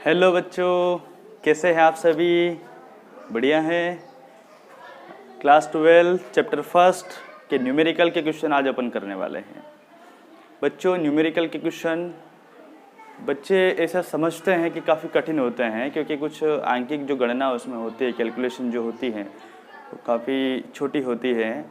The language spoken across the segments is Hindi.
हेलो बच्चों, कैसे हैं आप सभी? बढ़िया हैं। क्लास 12 चैप्टर फर्स्ट के न्यूमेरिकल के क्वेश्चन आज अपन करने वाले हैं। बच्चों, न्यूमेरिकल के क्वेश्चन बच्चे ऐसा समझते हैं कि काफ़ी कठिन होते हैं, क्योंकि कुछ आंकिक जो गणना उसमें होती है, कैलकुलेशन जो होती है वो काफ़ी छोटी होती है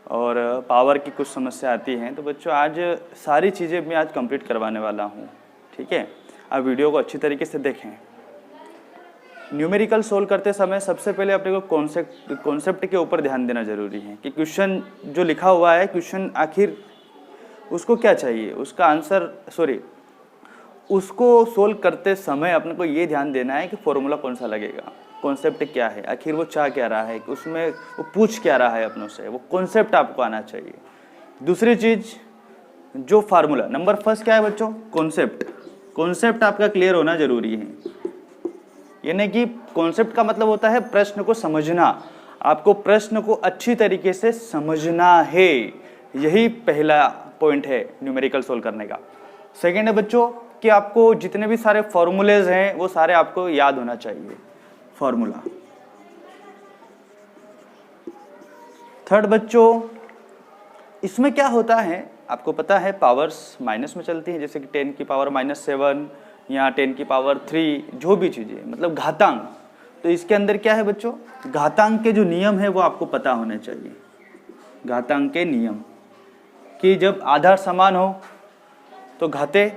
और पावर की कुछ समस्या आती हैं। तो बच्चों, आज सारी चीज़ें मैं आज कंप्लीट करवाने वाला हूँ। ठीक है, आप वीडियो को अच्छी तरीके से देखें। न्यूमेरिकल सोल्व करते समय सबसे पहले अपने को कॉन्सेप्ट के ऊपर ध्यान देना जरूरी है कि क्वेश्चन जो लिखा हुआ है, क्वेश्चन आखिर उसको क्या चाहिए, उसका आंसर उसको सोल्व करते समय अपने को ये ध्यान देना है कि फॉर्मूला कौन सा लगेगा, कॉन्सेप्ट क्या है, आखिर वो चाह क्या रहा है, उसमें वो पूछ क्या रहा है अपनों से, वो कॉन्सेप्ट आपको आना चाहिए। दूसरी चीज़, जो फार्मूला, नंबर फर्स्ट क्या है बच्चों? कॉन्सेप्ट आपका क्लियर होना जरूरी है। यानी कि कॉन्सेप्ट का मतलब होता है प्रश्न को समझना। आपको प्रश्न को अच्छी तरीके से समझना है, यही पहला पॉइंट है न्यूमेरिकल सोल्व करने का। सेकेंड है बच्चों कि आपको जितने भी सारे फॉर्मूलेज हैं वो सारे आपको याद होना चाहिए, फॉर्मूला। थर्ड बच्चों, इसमें क्या होता है आपको पता है, पावर्स माइनस में चलती हैं, जैसे कि 10 की पावर -7 या 10 की पावर 3, जो भी चीज़ें मतलब घातांक। तो इसके अंदर क्या है बच्चों, घातांक के जो नियम है वो आपको पता होने चाहिए। घातांक के नियम कि जब आधार समान हो तो घाते,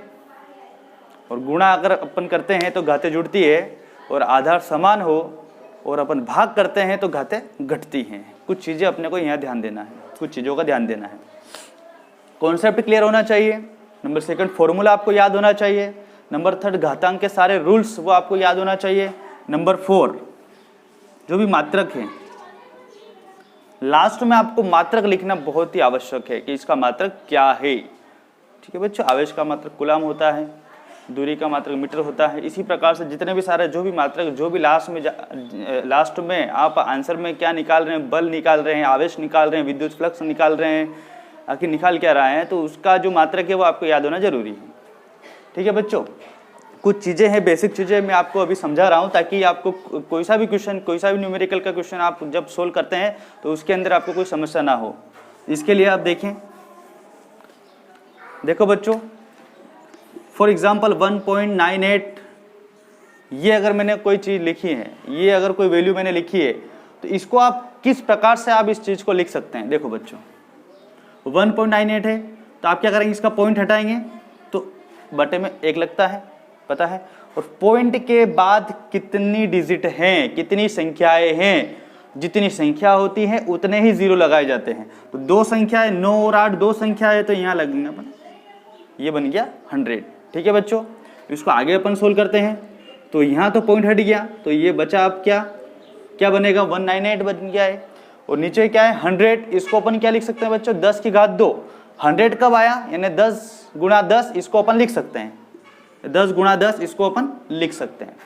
और गुणा अगर अपन करते हैं तो घाते जुड़ती है, और आधार समान हो और अपन भाग करते हैं तो घाते घटती हैं। कुछ चीज़ें अपने को यहाँ ध्यान देना है, कुछ चीज़ों का ध्यान देना है। कॉन्सेप्ट क्लियर होना चाहिए। नंबर सेकंड, फॉर्मूला आपको याद होना चाहिए। नंबर थर्ड, घातांक के सारे रूल्स वो आपको याद होना चाहिए। नंबर 4, जो भी मात्रक है, लास्ट में आपको मात्रक लिखना बहुत ही आवश्यक है कि इसका मात्रक क्या है। ठीक है बच्चों, आवेश का मात्रक कूलम होता है, दूरी का मात्रक मीटर होता है। इसी प्रकार से जितने भी सारे जो भी मात्रक, जो भी लास्ट में आप आंसर में क्या निकाल रहे हैं, बल निकाल रहे हैं, आवेश निकाल रहे हैं, विद्युत फ्लक्स निकाल रहे हैं, आखिर निकाल क्या रहा है, तो उसका जो मात्रक है वो आपको याद होना जरूरी है। ठीक है बच्चों, कुछ चीज़ें हैं, बेसिक चीज़ें मैं आपको अभी समझा रहा हूँ, ताकि आपको कोई सा भी क्वेश्चन, कोई सा भी न्यूमेरिकल का क्वेश्चन आप जब सोल्व करते हैं तो उसके अंदर आपको कोई समस्या ना हो। इसके लिए आप देखें, देखो बच्चों, फॉर एग्जाम्पल 1.98, ये अगर मैंने कोई चीज़ लिखी है, ये अगर कोई वैल्यू मैंने लिखी है, तो इसको आप किस प्रकार से आप इस चीज़ को लिख सकते हैं। देखो बच्चों, 1.98 है तो आप क्या करेंगे, इसका पॉइंट हटाएंगे तो बटे में 1 लगता है, पता है। और पॉइंट के बाद कितनी डिजिट हैं, कितनी संख्याएं हैं, जितनी संख्या होती है उतने ही 0 लगाए जाते हैं। तो 2 संख्या है, 9 और 8 2 संख्या है, तो यहाँ लगेंगे अपन, ये बन गया 100। ठीक है बच्चों, इसको आगे अपन सोल्व करते हैं। तो यहाँ तो पॉइंट हट गया, तो ये बचा अब क्या बनेगा, 198 बन गया है। और नीचे क्या है, 100, इसको अपन क्या लिख सकते हैं बच्चों, 10 की घात 2। 100 कब आया, यानी 10 गुणा 10, इसको अपन लिख सकते हैं, 10 गुणा 10 इसको अपन लिख सकते हैं।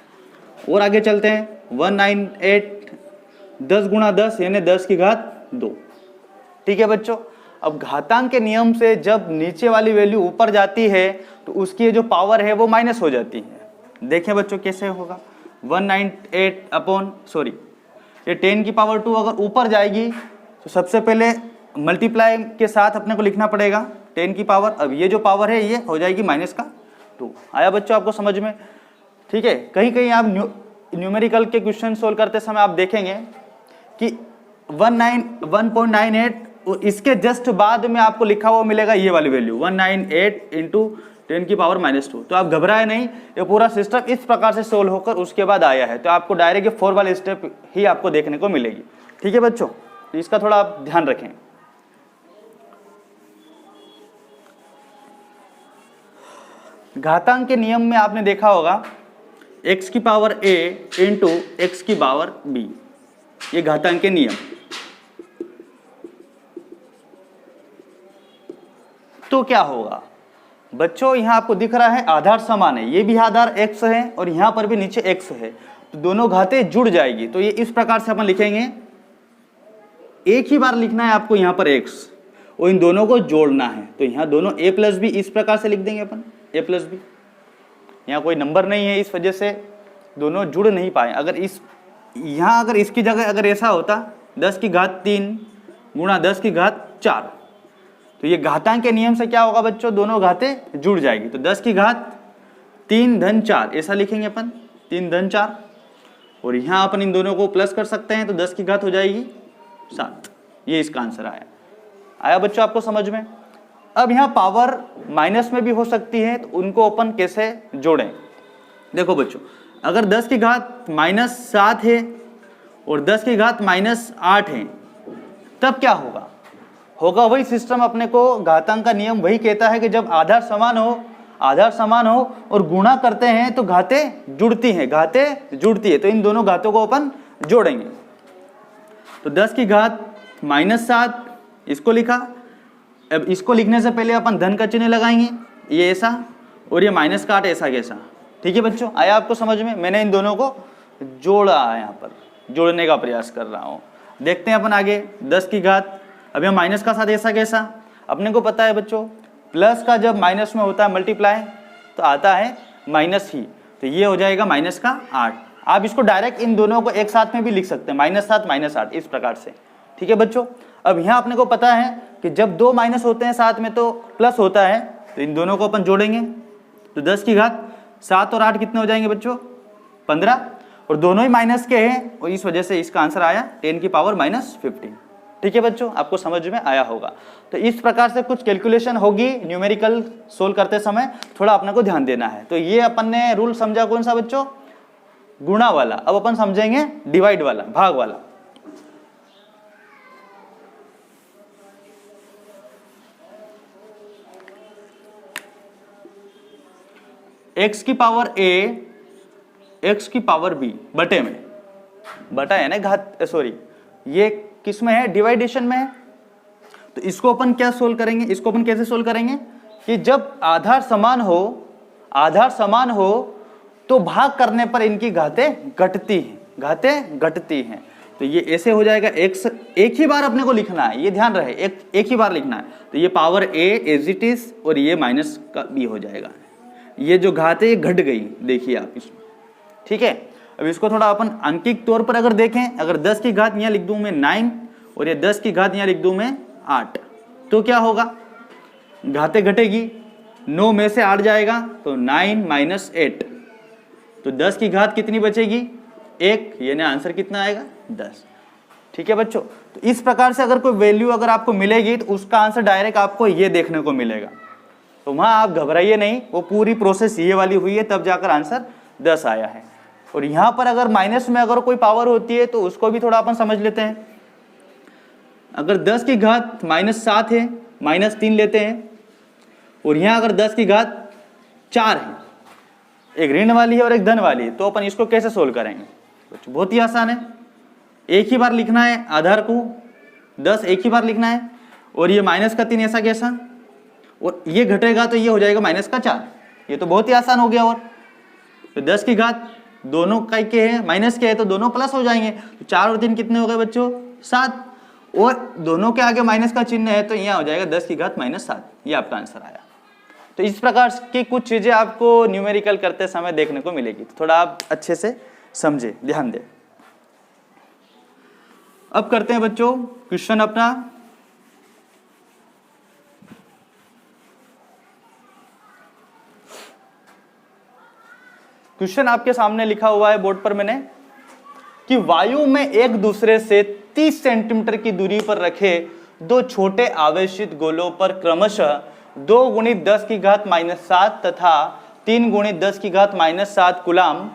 और आगे चलते हैं, 198 10 गुणा 10 यानी 10 की घात 2। ठीक है बच्चों, अब घातांक के नियम से जब नीचे वाली वैल्यू ऊपर जाती है तो उसकी जो पावर है वो माइनस हो जाती है। देखें बच्चों कैसे होगा, 198 ये 10 की पावर 2 अगर ऊपर जाएगी तो सबसे पहले मल्टीप्लाई के साथ अपने को लिखना पड़ेगा 10 की पावर। अब ये जो पावर है ये हो जाएगी -2। आया बच्चों आपको समझ में? ठीक है, कहीं कहीं आप न्यूमेरिकल के क्वेश्चन सोल्व करते समय आप देखेंगे कि 1.98 इसके जस्ट बाद में आपको लिखा हुआ मिलेगा ये वाली वैल्यू 198 इंटू 10 की पावर -2। तो आप घबराए नहीं, ये पूरा सिस्टम इस प्रकार से सोल्व होकर उसके बाद आया है। तो आपको डायरेक्ट 4 वाली स्टेप ही आपको देखने को मिलेगी। ठीक है बच्चों, तो इसका थोड़ा आप ध्यान रखें। घातांक के नियम में आपने देखा होगा x की पावर a इंटू x की पावर b, ये घातांक के नियम। तो क्या होगा बच्चों, यहां आपको दिख रहा है आधार समान है, ये भी आधार x है और यहां पर भी नीचे x है, तो दोनों घातें जुड़ जाएगी। तो ये इस प्रकार से अपन लिखेंगे, एक ही बार लिखना है आपको यहां पर x, और इन दोनों को जोड़ना है। तो यहां दोनों a प्लस बी इस प्रकार से लिख देंगे अपन, a प्लस बी। यहाँ कोई नंबर नहीं है, इस वजह से दोनों जुड़ नहीं पाए। अगर इस यहाँ अगर इसकी जगह अगर ऐसा होता 10 की घात 3 गुणा 10 की घात 4, तो ये घातांक के नियम से क्या होगा बच्चों, दोनों घातें जुड़ जाएगी। तो 10 की घात 3 धन 4 ऐसा लिखेंगे अपन, 3 धन 4, और यहाँ अपन इन दोनों को प्लस कर सकते हैं, तो 10 की घात हो जाएगी 7। ये इसका आंसर आया बच्चों आपको समझ में। अब यहाँ पावर माइनस में भी हो सकती है, तो उनको अपन कैसे जोड़ें। देखो बच्चों, अगर 10 की घात -7 है और 10 की घात -8 है, तब क्या होगा वही सिस्टम। अपने को घातांक का नियम वही कहता है कि जब आधार समान हो और गुणा करते हैं तो घातें जुड़ती हैं, तो इन दोनों घातों को अपन जोड़ेंगे। तो 10 की घात -7 इसको लिखा। अब इसको लिखने से पहले अपन धन का चिन्ह लगाएंगे, ये ऐसा और ये माइनस का 8 ऐसा कैसा। ठीक है बच्चों, आया आपको समझ में। मैंने इन दोनों को जोड़ा है, यहाँ पर जोड़ने का प्रयास कर रहा हूँ। देखते हैं अपन आगे। 10 की घात, अब यहाँ माइनस का साथ ऐसा कैसा, अपने को पता है बच्चों प्लस का जब माइनस में होता है मल्टीप्लाई तो आता है माइनस ही, तो ये हो जाएगा माइनस का 8। आप इसको डायरेक्ट इन दोनों को एक साथ में भी लिख सकते हैं, -7 -8 इस प्रकार से। ठीक है बच्चों, अब यहाँ अपने को पता है कि जब 2 माइनस होते हैं साथ में तो प्लस होता है, तो इन दोनों को अपन जोड़ेंगे। तो 10 की घात 7 और 8 कितने हो जाएंगे बच्चों, 15, और दोनों ही माइनस के हैं और इस वजह से इसका आंसर आया 10 की पावर -15। ठीक है बच्चों, आपको समझ में आया होगा। तो इस प्रकार से कुछ कैलकुलेशन होगी न्यूमेरिकल सोल्व करते समय, थोड़ा अपने को ध्यान देना है। तो ये अपन ने रूल समझा कौन सा बच्चों, गुणा वाला। अब अपन समझेंगे डिवाइड वाला, भाग वाला। x की पावर a x की पावर b बटे में, बटा है ना घात, सॉरी ये किस में है, डिवाइडेशन में है। तो इसको अपन क्या सोल्व करेंगे, इसको अपन कैसे सोल्व करेंगे कि जब आधार समान हो तो भाग करने पर इनकी घातें घटती हैं। तो ये ऐसे हो जाएगा, x एक ही बार अपने को लिखना है, ये ध्यान रहे, एक ही बार लिखना है। तो ये power a as it is और ये माइनस का b हो जाएगा। ये जो घात है ये घट गई, देखिए आप इसमें। ठीक है, अब इसको थोड़ा अपन अंकिक तौर पर अगर देखें, अगर 10 की घात यहाँ लिख दूं मैं 9 और ये 10 की घात यहाँ लिख दूं मैं 8, तो क्या होगा, घातें घटेगी, 9 में से 8 जाएगा तो 9 - 8, तो 10 की घात कितनी बचेगी, 1, यानी आंसर कितना आएगा 10। ठीक है बच्चों, तो इस प्रकार से अगर कोई वैल्यू अगर आपको मिलेगी तो उसका आंसर डायरेक्ट आपको ये देखने को मिलेगा। तो वहां आप घबराइए नहीं, वो पूरी प्रोसेस ये वाली हुई है, तब जाकर आंसर 10 आया है। और यहाँ पर अगर माइनस में अगर कोई पावर होती है तो उसको भी थोड़ा अपन समझ लेते हैं। अगर 10 की घात -7 है, -3 लेते हैं, और यहाँ अगर 10 की घात 4 है, एक ऋण वाली है और एक धन वाली है, तो अपन इसको कैसे सोल्व करेंगे। बहुत ही आसान है, एक ही बार लिखना है आधार को, 10 एक ही बार लिखना है, और ये -3 ऐसा कैसा, और ये घटेगा तो ये हो जाएगा -4। ये तो बहुत ही आसान हो गया। और तो 10 की घात दोनों का के है, माइनस के है, तो दोनों प्लस हो जाएंगे। तो 4 और 3 कितने हो गए बच्चों, 7, और दोनों के आगे माइनस का चिन्ह है तो यहाँ हो जाएगा 10 की घात -7। ये आपका आंसर आया। तो इस प्रकार की कुछ चीजें आपको न्यूमेरिकल करते समय देखने को मिलेगी, तो थोड़ा आप अच्छे से समझे, ध्यान दें। अब करते हैं बच्चों क्वेश्चन अपना। क्वेश्चन आपके सामने लिखा हुआ है बोर्ड पर मैंने, कि वायु में एक दूसरे से 30 सेंटीमीटर की दूरी पर रखे दो छोटे आवेशित गोलों पर क्रमशः 2 × 10 की घात -7 तथा 3 × 10 की घात -7 कूलाम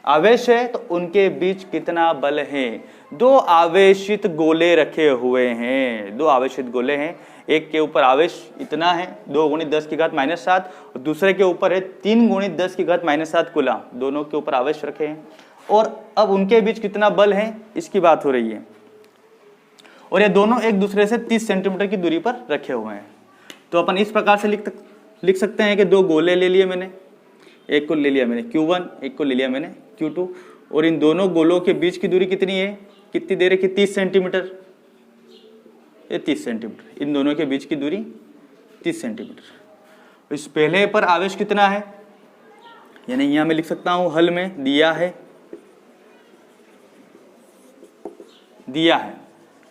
आवेश है, तो उनके बीच कितना बल है। 2 आवेशित गोले रखे हुए हैं, 2 आवेशित गोले हैं, एक के ऊपर आवेश इतना है 2 × 10 की घात -7 और दूसरे के ऊपर है 3 × 10 की घात -7 कूलाम, दोनों के ऊपर आवेश रखे हैं। और अब उनके बीच कितना बल है इसकी बात हो रही है, और ये दोनों एक दूसरे से 30 सेंटीमीटर की दूरी पर रखे हुए हैं। तो अपन इस प्रकार से लिख सकते हैं कि 2 गोले ले लिए मैंने, एक को ले लिया मैंने Q1, एक को ले लिया मैंने Q2, और इन दोनों गोलों के बीच की दूरी कितनी है, कितनी दे रखी, 30 सेंटीमीटर, ये 30 सेंटीमीटर, इन दोनों के बीच की दूरी 30 सेंटीमीटर। इस पहले पर आवेश कितना है, यानी यहाँ मैं लिख सकता हूँ हल में दिया है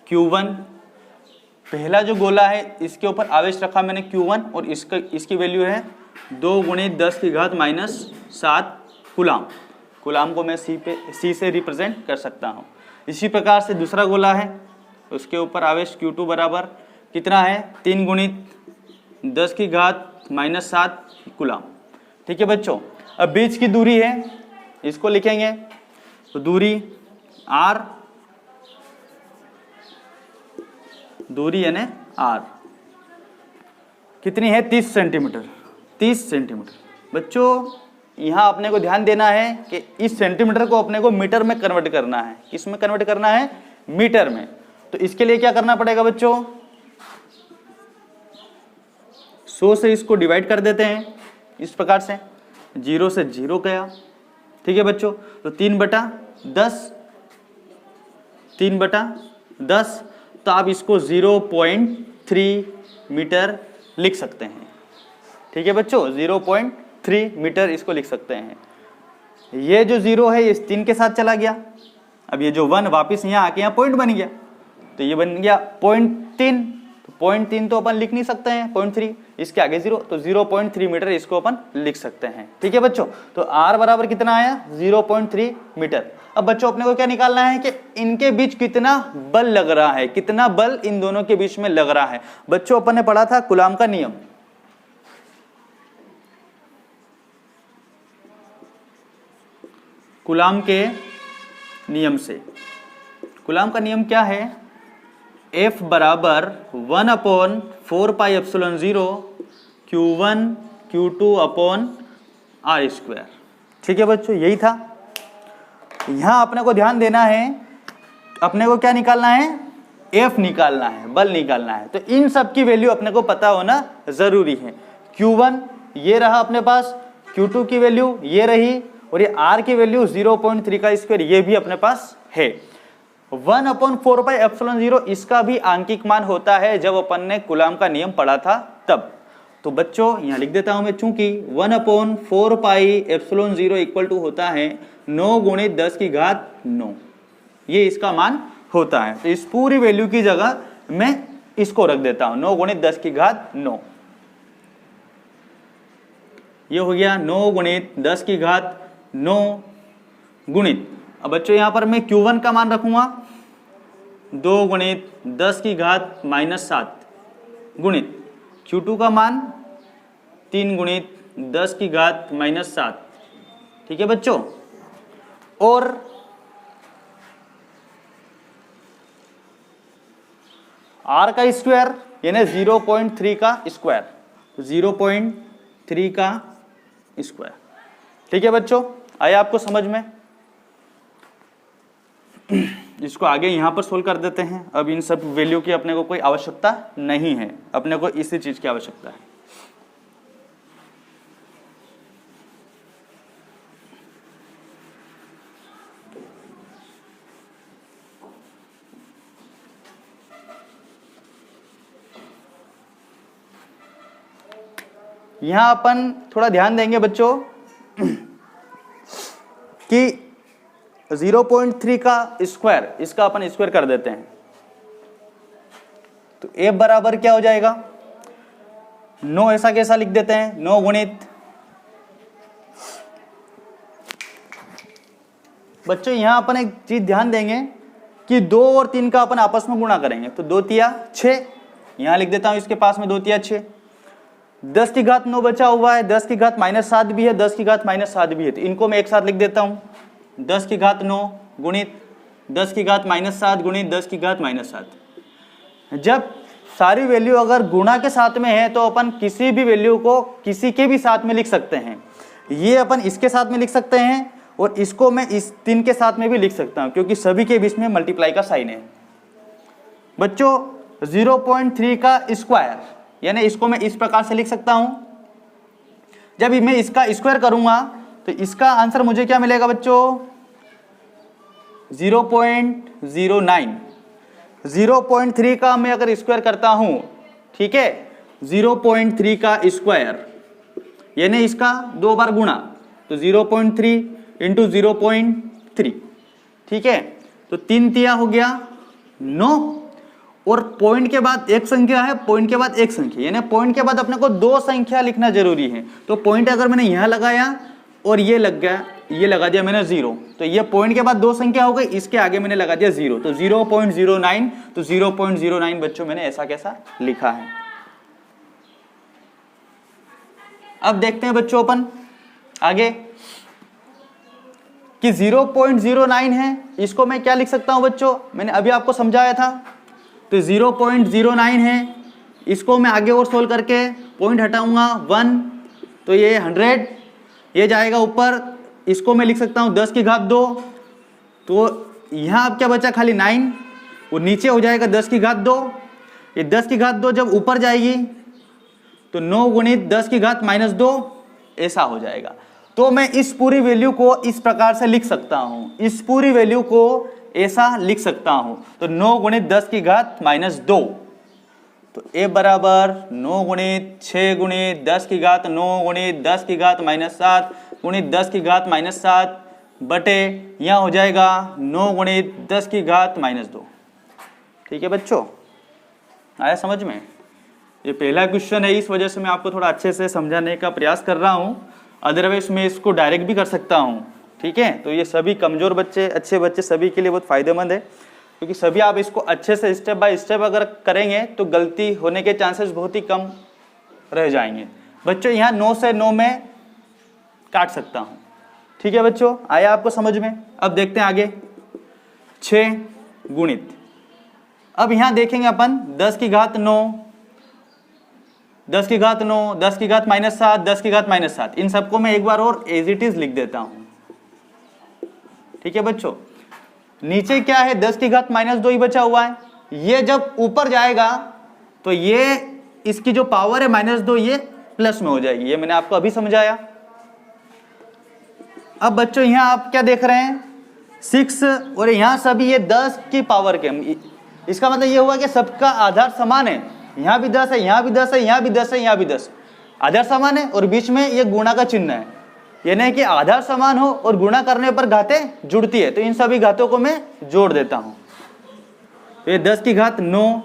Q1, पहला जो गोला है इसके ऊपर आवेश रखा मैंने Q1 और इसकी वैल्यू है 2 × 10⁻⁷ कूलाम। कूलाम को मैं C से रिप्रेजेंट कर सकता हूँ। इसी प्रकार से दूसरा गोला है, उसके ऊपर आवेश Q2 बराबर कितना है 3 × 10⁻⁷ कूलाम। ठीक है बच्चों, अब बीच की दूरी है, इसको लिखेंगे तो दूरी R, दूरी यानी R कितनी है 30 सेंटीमीटर। 30 सेंटीमीटर। बच्चों यहाँ अपने को ध्यान देना है कि इस सेंटीमीटर को अपने को मीटर में कन्वर्ट करना है। किस में कन्वर्ट करना है? मीटर में। तो इसके लिए क्या करना पड़ेगा बच्चों? 100 से इसको डिवाइड कर देते हैं इस प्रकार से, 0 से 0 गया। ठीक है बच्चों, तो 3/10 तो आप इसको 0.3 मीटर लिख सकते हैं। ठीक है बच्चों, 0.3 मीटर इसको लिख सकते हैं। ये जो 0 है इस 3 के साथ चला गया, अब ये जो 1 वापस यहाँ आके यहाँ पॉइंट बन गया, तो ये बन गया 0.3। तो 0.3 तो अपन लिख नहीं सकते हैं, 0.3 इसके आगे 0, तो 0.3 मीटर इसको अपन लिख सकते हैं। ठीक है बच्चों, तो R बराबर कितना आया 0.3 मीटर। अब बच्चों अपने को क्या निकालना है कि इनके बीच कितना बल लग रहा है, कितना बल इन दोनों के बीच में लग रहा है। बच्चों अपन ने पढ़ा था कूलाम का नियम। कूलाम के नियम से, कूलाम का नियम क्या है? F बराबर 1/4πε0 Q1 Q2/r²। ठीक है बच्चों, यही था। यहां अपने को ध्यान देना है, अपने को क्या निकालना है? F निकालना है, बल निकालना है। तो इन सब की वैल्यू अपने को पता होना जरूरी है। Q1 ये रहा अपने पास, Q2 की वैल्यू ये रही, और ये R की वैल्यू 0.3 का स्क्वायर ये भी अपने पास है। 1/4πε0 इसका भी आंकिक मान होता है जब अपन ने कूलाम का नियम पढ़ा था तब। तो बच्चों यहाँ लिख देता हूं मैं, चूंकि 1/4πε0 इक्वल टू होता है 9 × 10⁹, ये इसका मान होता है। तो इस पूरी वैल्यू की जगह मैं इसको रख देता हूं 9 × 10⁹। ये हो गया 9 × 10⁹ गुणित, अब बच्चों यहां पर मैं Q1 का मान रखूंगा 2 × 10⁻⁷ गुणित Q2 का मान 3 × 10⁻⁷। ठीक है बच्चों, और R का स्क्वायर यानी 0.3 का स्क्वायर, 0.3 का स्क्वायर। ठीक है बच्चों, आया आपको समझ में? इसको आगे यहाँ पर सोल्व कर देते हैं। अब इन सब वैल्यू की अपने को कोई आवश्यकता नहीं है, अपने को इसी चीज की आवश्यकता है। यहां अपन थोड़ा ध्यान देंगे बच्चों कि 0.3 का स्क्वायर, इसका अपन स्क्वायर कर देते हैं, तो F बराबर क्या हो जाएगा? 9 ऐसा कैसा लिख देते हैं, 9 गुणित, बच्चों यहां अपन एक चीज ध्यान देंगे कि 2 और 3 का अपन आपस में गुणा करेंगे, तो 2 तिया 6, यहां लिख देता हूं इसके पास में 2 तिया 6। 10⁻9 बचा हुआ है, 10⁻⁷ भी है, 10⁻⁷ भी है, तो इनको मैं एक साथ लिख देता हूं 10⁻9 गुणित 10⁻⁷ गुणित 10⁻⁷। जब सारी वैल्यू अगर गुणा के साथ में है तो अपन किसी भी वैल्यू को किसी के भी साथ में लिख सकते हैं। ये अपन इसके साथ में लिख सकते हैं और इसको मैं इस 3 के साथ में भी लिख सकता हूं, क्योंकि सभी के बीच में मल्टीप्लाई का साइन है। बच्चों 0.3 का स्क्वायर यानी इसको मैं इस प्रकार से लिख सकता हूं। जब मैं इसका स्क्वायर करूंगा तो इसका आंसर मुझे क्या मिलेगा बच्चों? 0.09। 0.3 का मैं अगर स्क्वायर करता हूं, ठीक है, 0.3 का स्क्वायर यानी इसका 2 बार गुणा, तो 0.3 इंटू 0.3, ठीक है। तो 3 तिया हो गया 9, और पॉइंट के बाद एक संख्या है, पॉइंट के बाद एक संख्या, यानी पॉइंट के बाद अपने को 2 संख्या लिखना जरूरी है। तो पॉइंट अगर मैंने यहाँ लगाया और ये लग गया, ये लगा दिया मैंने 0, तो ये पॉइंट के बाद 2 संख्या हो गई, इसके आगे मैंने लगा दिया 0, तो 0.09, तो 0.09 बच्चों मैंने ऐसा कैसा लिखा है। अब देखते हैं बच्चों अपन आगे कि 0.09 है, इसको मैं क्या लिख सकता हूं बच्चों, मैंने अभी आपको समझाया था। तो 0.09 है, इसको मैं आगे और सोल्व करके पॉइंट हटाऊंगा 1, तो ये 100, ये जाएगा ऊपर, इसको मैं लिख सकता हूँ 10 की घात 2, तो यहाँ अब क्या बचा खाली 9, वो नीचे हो जाएगा 10 की घात 2, ये 10 की घात 2 जब ऊपर जाएगी तो 9 गुणित 10 की घात -2 ऐसा हो जाएगा। तो मैं इस पूरी वैल्यू को इस प्रकार से लिख सकता हूँ, इस पूरी वैल्यू को ऐसा लिख सकता हूँ, तो 9 गुणित 10 की घात -2, तो ए बराबर 9 गुणित 6 गुणित 10 की घात 9 गुणित 10 की घात -7 गुणित 10 की घात -7 बटे यहाँ हो जाएगा 9 गुणित 10 की घात -2। ठीक है बच्चों, आया समझ में? ये पहला क्वेश्चन है, इस वजह से मैं आपको थोड़ा अच्छे से समझाने का प्रयास कर रहा हूँ, अदरवाइज मैं इसको डायरेक्ट भी कर सकता हूँ। ठीक है, तो ये सभी कमजोर बच्चे, अच्छे बच्चे सभी के लिए बहुत फायदेमंद है, क्योंकि सभी आप इसको अच्छे से स्टेप बाय स्टेप अगर करेंगे तो गलती होने के चांसेस बहुत ही कम रह जाएंगे। बच्चों यहाँ 9 से 9 में काट सकता हूँ। ठीक है बच्चों, आया आपको समझ में? अब देखते हैं आगे 6 गुणित, अब यहाँ देखेंगे अपन 10 की घात 9, 10 की घात 9, 10 की घात -7, 10 की घात -7, इन सबको मैं एक बार और एज इट इज लिख देता हूँ। ठीक है बच्चों, नीचे क्या है 10 की घात -2 ही बचा हुआ है, ये जब ऊपर जाएगा तो ये इसकी जो पावर है -2 ये प्लस में हो जाएगी, ये मैंने आपको अभी समझाया। अब बच्चों यहाँ आप क्या देख रहे हैं 6, और यहाँ सभी ये 10 की पावर के, इसका मतलब ये हुआ कि सबका आधार समान है, यहाँ भी 10 है, यहाँ भी 10 है, यहाँ भी 10 है, यहाँ भी 10, आधार समान है, और बीच में ये गुणा का चिन्ह है, यानी कि आधार समान हो और गुणा करने पर घातें जुड़ती है, तो इन सभी घातों को मैं जोड़ देता हूं। तो ये 10 की घात 9,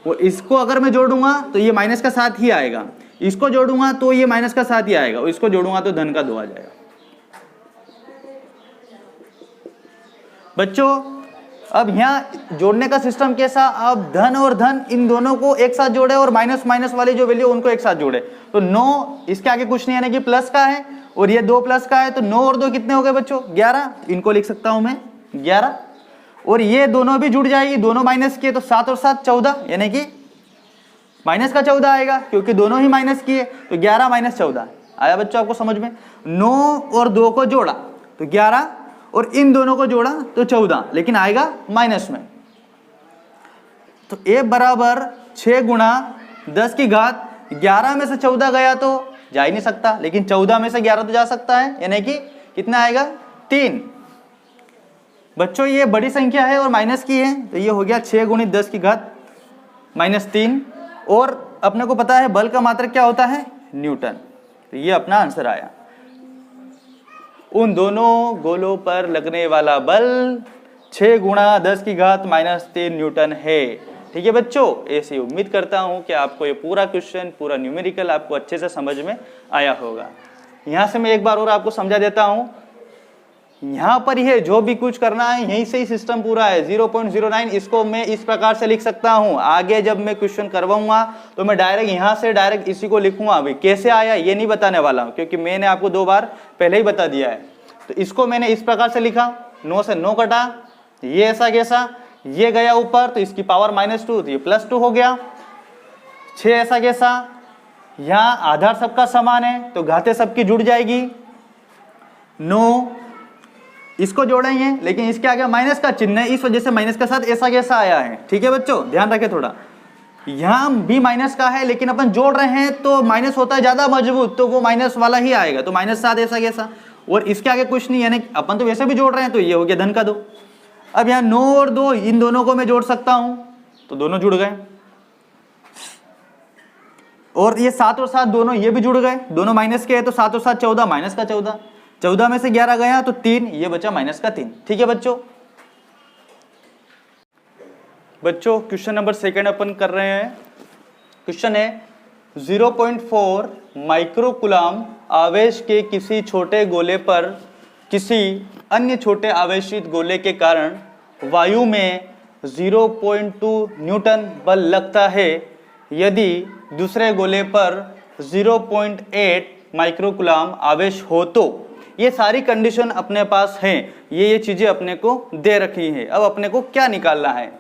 और इसको अगर मैं जोड़ूंगा तो ये माइनस का 7 ही आएगा, इसको जोड़ूंगा तो ये माइनस का 7 ही आएगा, और इसको जोड़ूंगा तो धन का 2 आ जाएगा। बच्चों अब यहाँ जोड़ने का सिस्टम कैसा, अब धन और धन इन दोनों को एक साथ जोड़े और माइनस माइनस वाली जो वैल्यू उनको एक साथ जोड़े, तो 9 इसके आगे कुछ नहीं, यानी कि प्लस का है, और ये 2 प्लस का है, तो 9 और 2 कितने हो गए बच्चों 11, इनको लिख सकता हूं मैं 11, और ये दोनों भी जुड़ जाएगी, दोनों माइनस किए तो 7 और 7 14, यानी कि माइनस का 14 आएगा, क्योंकि दोनों ही माइनस किए, तो 11 - 14 आया बच्चों आपको समझ में? 9 और 2 को जोड़ा तो 11, और इन दोनों को जोड़ा तो 14, लेकिन आएगा माइनस में। तो ए बराबर 6 गुणा 10 की घात 11 में से 14 गया तो जा ही नहीं सकता, लेकिन 14 में से 11 तो जा सकता है, यानी कि कितना आएगा 3। बच्चों ये बड़ी संख्या है और माइनस की है, तो ये हो गया 6 गुणित 10 की घात -3, और अपने को पता है बल का मात्रक क्या होता है न्यूटन, तो ये अपना आंसर आया। उन दोनों गोलों पर लगने वाला बल 6 गुणा 10 की घात -3 न्यूटन है। ठीक है बच्चों, ऐसी उम्मीद करता हूं कि आपको ये पूरा क्वेश्चन, पूरा न्यूमेरिकल आपको अच्छे से समझ में आया होगा। यहां से मैं एक बार और आपको समझा देता हूं, यहां पर यह जो भी कुछ करना है यहीं से ही सिस्टम पूरा है। 0.09 इसको मैं इस प्रकार से लिख सकता हूं, आगे जब मैं क्वेश्चन करवाऊंगा तो मैं डायरेक्ट यहां से डायरेक्ट इसी को लिखूंगा। अभी कैसे आया ये नहीं बताने वाला हूं, क्योंकि मैंने आपको 2 बार पहले ही बता दिया है। तो इसको मैंने इस प्रकार से लिखा, 9 से 9 कटा, ये ऐसा कैसा, ये गया ऊपर तो इसकी पावर -2, तो ये +2 हो गया। 6 ऐसा कैसा, यहाँ आधार सबका समान है तो घातें सबकी जुड़ जाएगी। 9 इसको जोड़ेंगे, लेकिन इसके आगे माइनस का चिन्ह है, इस वजह से माइनस का 7 ऐसा कैसा आया है। ठीक है बच्चों, ध्यान रखें थोड़ा, यहाँ भी माइनस का है, लेकिन अपन जोड़ रहे हैं तो माइनस होता है ज्यादा मजबूत, तो वो माइनस वाला ही आएगा, तो -7 ऐसा कैसा, और इसके आगे कुछ नहीं, यानी अपन तो वैसे भी जोड़ रहे हैं, तो ये हो गया धन का 2। अब यहाँ 9 और 2 इन दोनों को मैं जोड़ सकता हूं, तो दोनों जुड़ गए, और ये 7 और 7 दोनों ये भी जुड़ गए, दोनों माइनस के है, तो 7 और 7 14, माइनस का 14, 14 में से 11 गया तो 3, ये बचा माइनस का 3। ठीक है बच्चों। बच्चों क्वेश्चन नंबर 2 अपन कर रहे हैं। क्वेश्चन है 0.4 माइक्रोकूलम आवेश के किसी छोटे गोले पर किसी अन्य छोटे आवेशित गोले के कारण वायु में 0.2 न्यूटन बल लगता है। यदि दूसरे गोले पर 0.8 माइक्रोकूलम आवेश हो तो। ये सारी कंडीशन अपने पास हैं, ये चीजें अपने को दे रखी हैं। अब अपने को क्या निकालना है,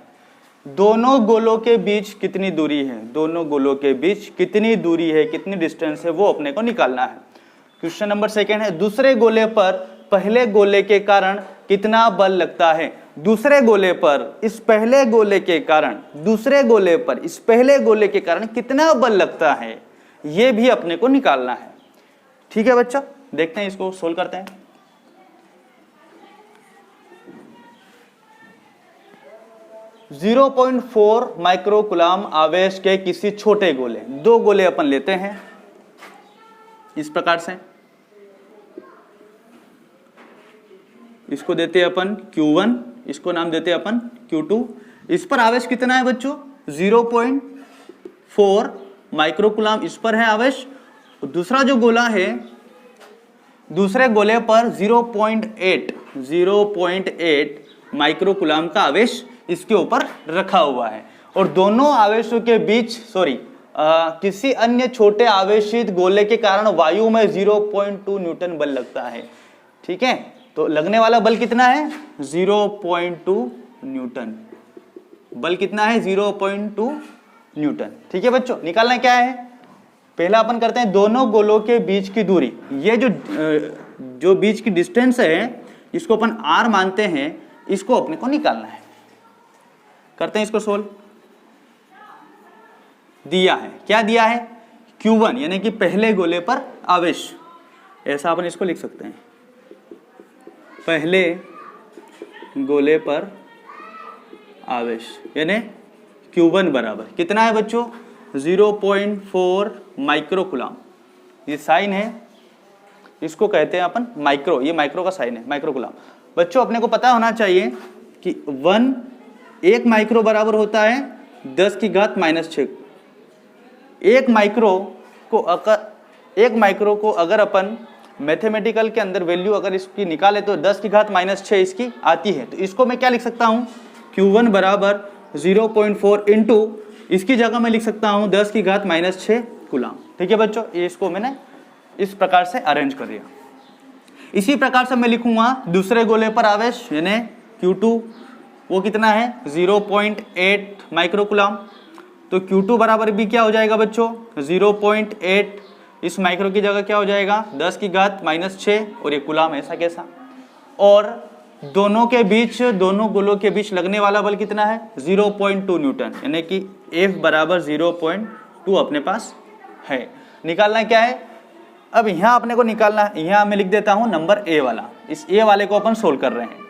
दोनों गोलों के बीच कितनी दूरी है, दोनों गोलों के बीच कितनी दूरी है, कितनी डिस्टेंस है, वो अपने को निकालना है। क्वेश्चन नंबर 2 है दूसरे गोले पर पहले गोले के कारण कितना बल लगता है। दूसरे गोले पर इस पहले गोले के कारण, दूसरे गोले पर इस पहले गोले के कारण कितना बल लगता है, ये भी अपने को निकालना है। ठीक है बच्चा, देखते हैं इसको सोल्व करते हैं। जीरो 0.4 माइक्रोकूलम आवेश के किसी छोटे गोले, दो गोले अपन लेते हैं इस प्रकार से, इसको देते हैं अपन Q1, इसको नाम देते हैं अपन Q2। इस पर आवेश कितना है बच्चों, 0.4 माइक्रोकूलम इस पर है आवेश। दूसरा जो गोला है, दूसरे गोले पर 0.8 माइक्रोकूलम का आवेश इसके ऊपर रखा हुआ है, और दोनों आवेशों के बीच किसी अन्य छोटे आवेशित गोले के कारण वायु में 0.2 न्यूटन बल लगता है। ठीक है, तो लगने वाला बल कितना है, 0.2 न्यूटन। बल कितना है, 0.2 न्यूटन। ठीक है बच्चों, निकालना क्या है, पहला अपन करते हैं दोनों गोलों के बीच की दूरी। ये जो बीच की डिस्टेंस है, इसको अपन r मानते हैं, इसको अपने को निकालना है। करते हैं इसको सोल्व। दिया है, क्या दिया है, Q1 यानी कि पहले गोले पर आवेश, ऐसा अपन इसको लिख सकते हैं, पहले गोले पर आवेश यानी Q1 बराबर कितना है बच्चों, 0.4 माइक्रोकूलम। ये साइन है, इसको कहते हैं अपन माइक्रो, ये माइक्रो का साइन है, माइक्रोकूलम। बच्चों अपने को पता होना चाहिए कि 1 माइक्रो बराबर होता है 10 की घात -6। एक माइक्रो को अगर अपन मैथमेटिकल के अंदर वैल्यू अगर इसकी निकाले तो 10 की घात -6 इसकी आती है। तो इसको मैं क्या लिख सकता हूँ, Q1 बराबर 0.4 इंटू, इसकी जगह मैं लिख सकता हूँ 10 की घात -6 कूलम। ठीक है बच्चों, ये इसको मैंने इस प्रकार से अरेंज कर दिया। इसी प्रकार से मैं लिखूंगा दूसरे गोले पर आवेश यानी Q2, वो कितना है 0.8 माइक्रोकूलम। तो Q2 बराबर भी क्या हो जाएगा बच्चों, 0.8, इस माइक्रो की जगह क्या हो जाएगा 10 की घात -6, और ये कूलम ऐसा कैसा। और दोनों के बीच, दोनों गोलों के बीच लगने वाला बल कितना है, 0.2 न्यूटन, यानी कि F बराबर 0.2 अपने पास है। निकालना क्या है, अब यहाँ अपने को निकालना है, यहाँ मैं लिख देता हूँ नंबर A वाला। इस A वाले को अपन सोल्व कर रहे हैं।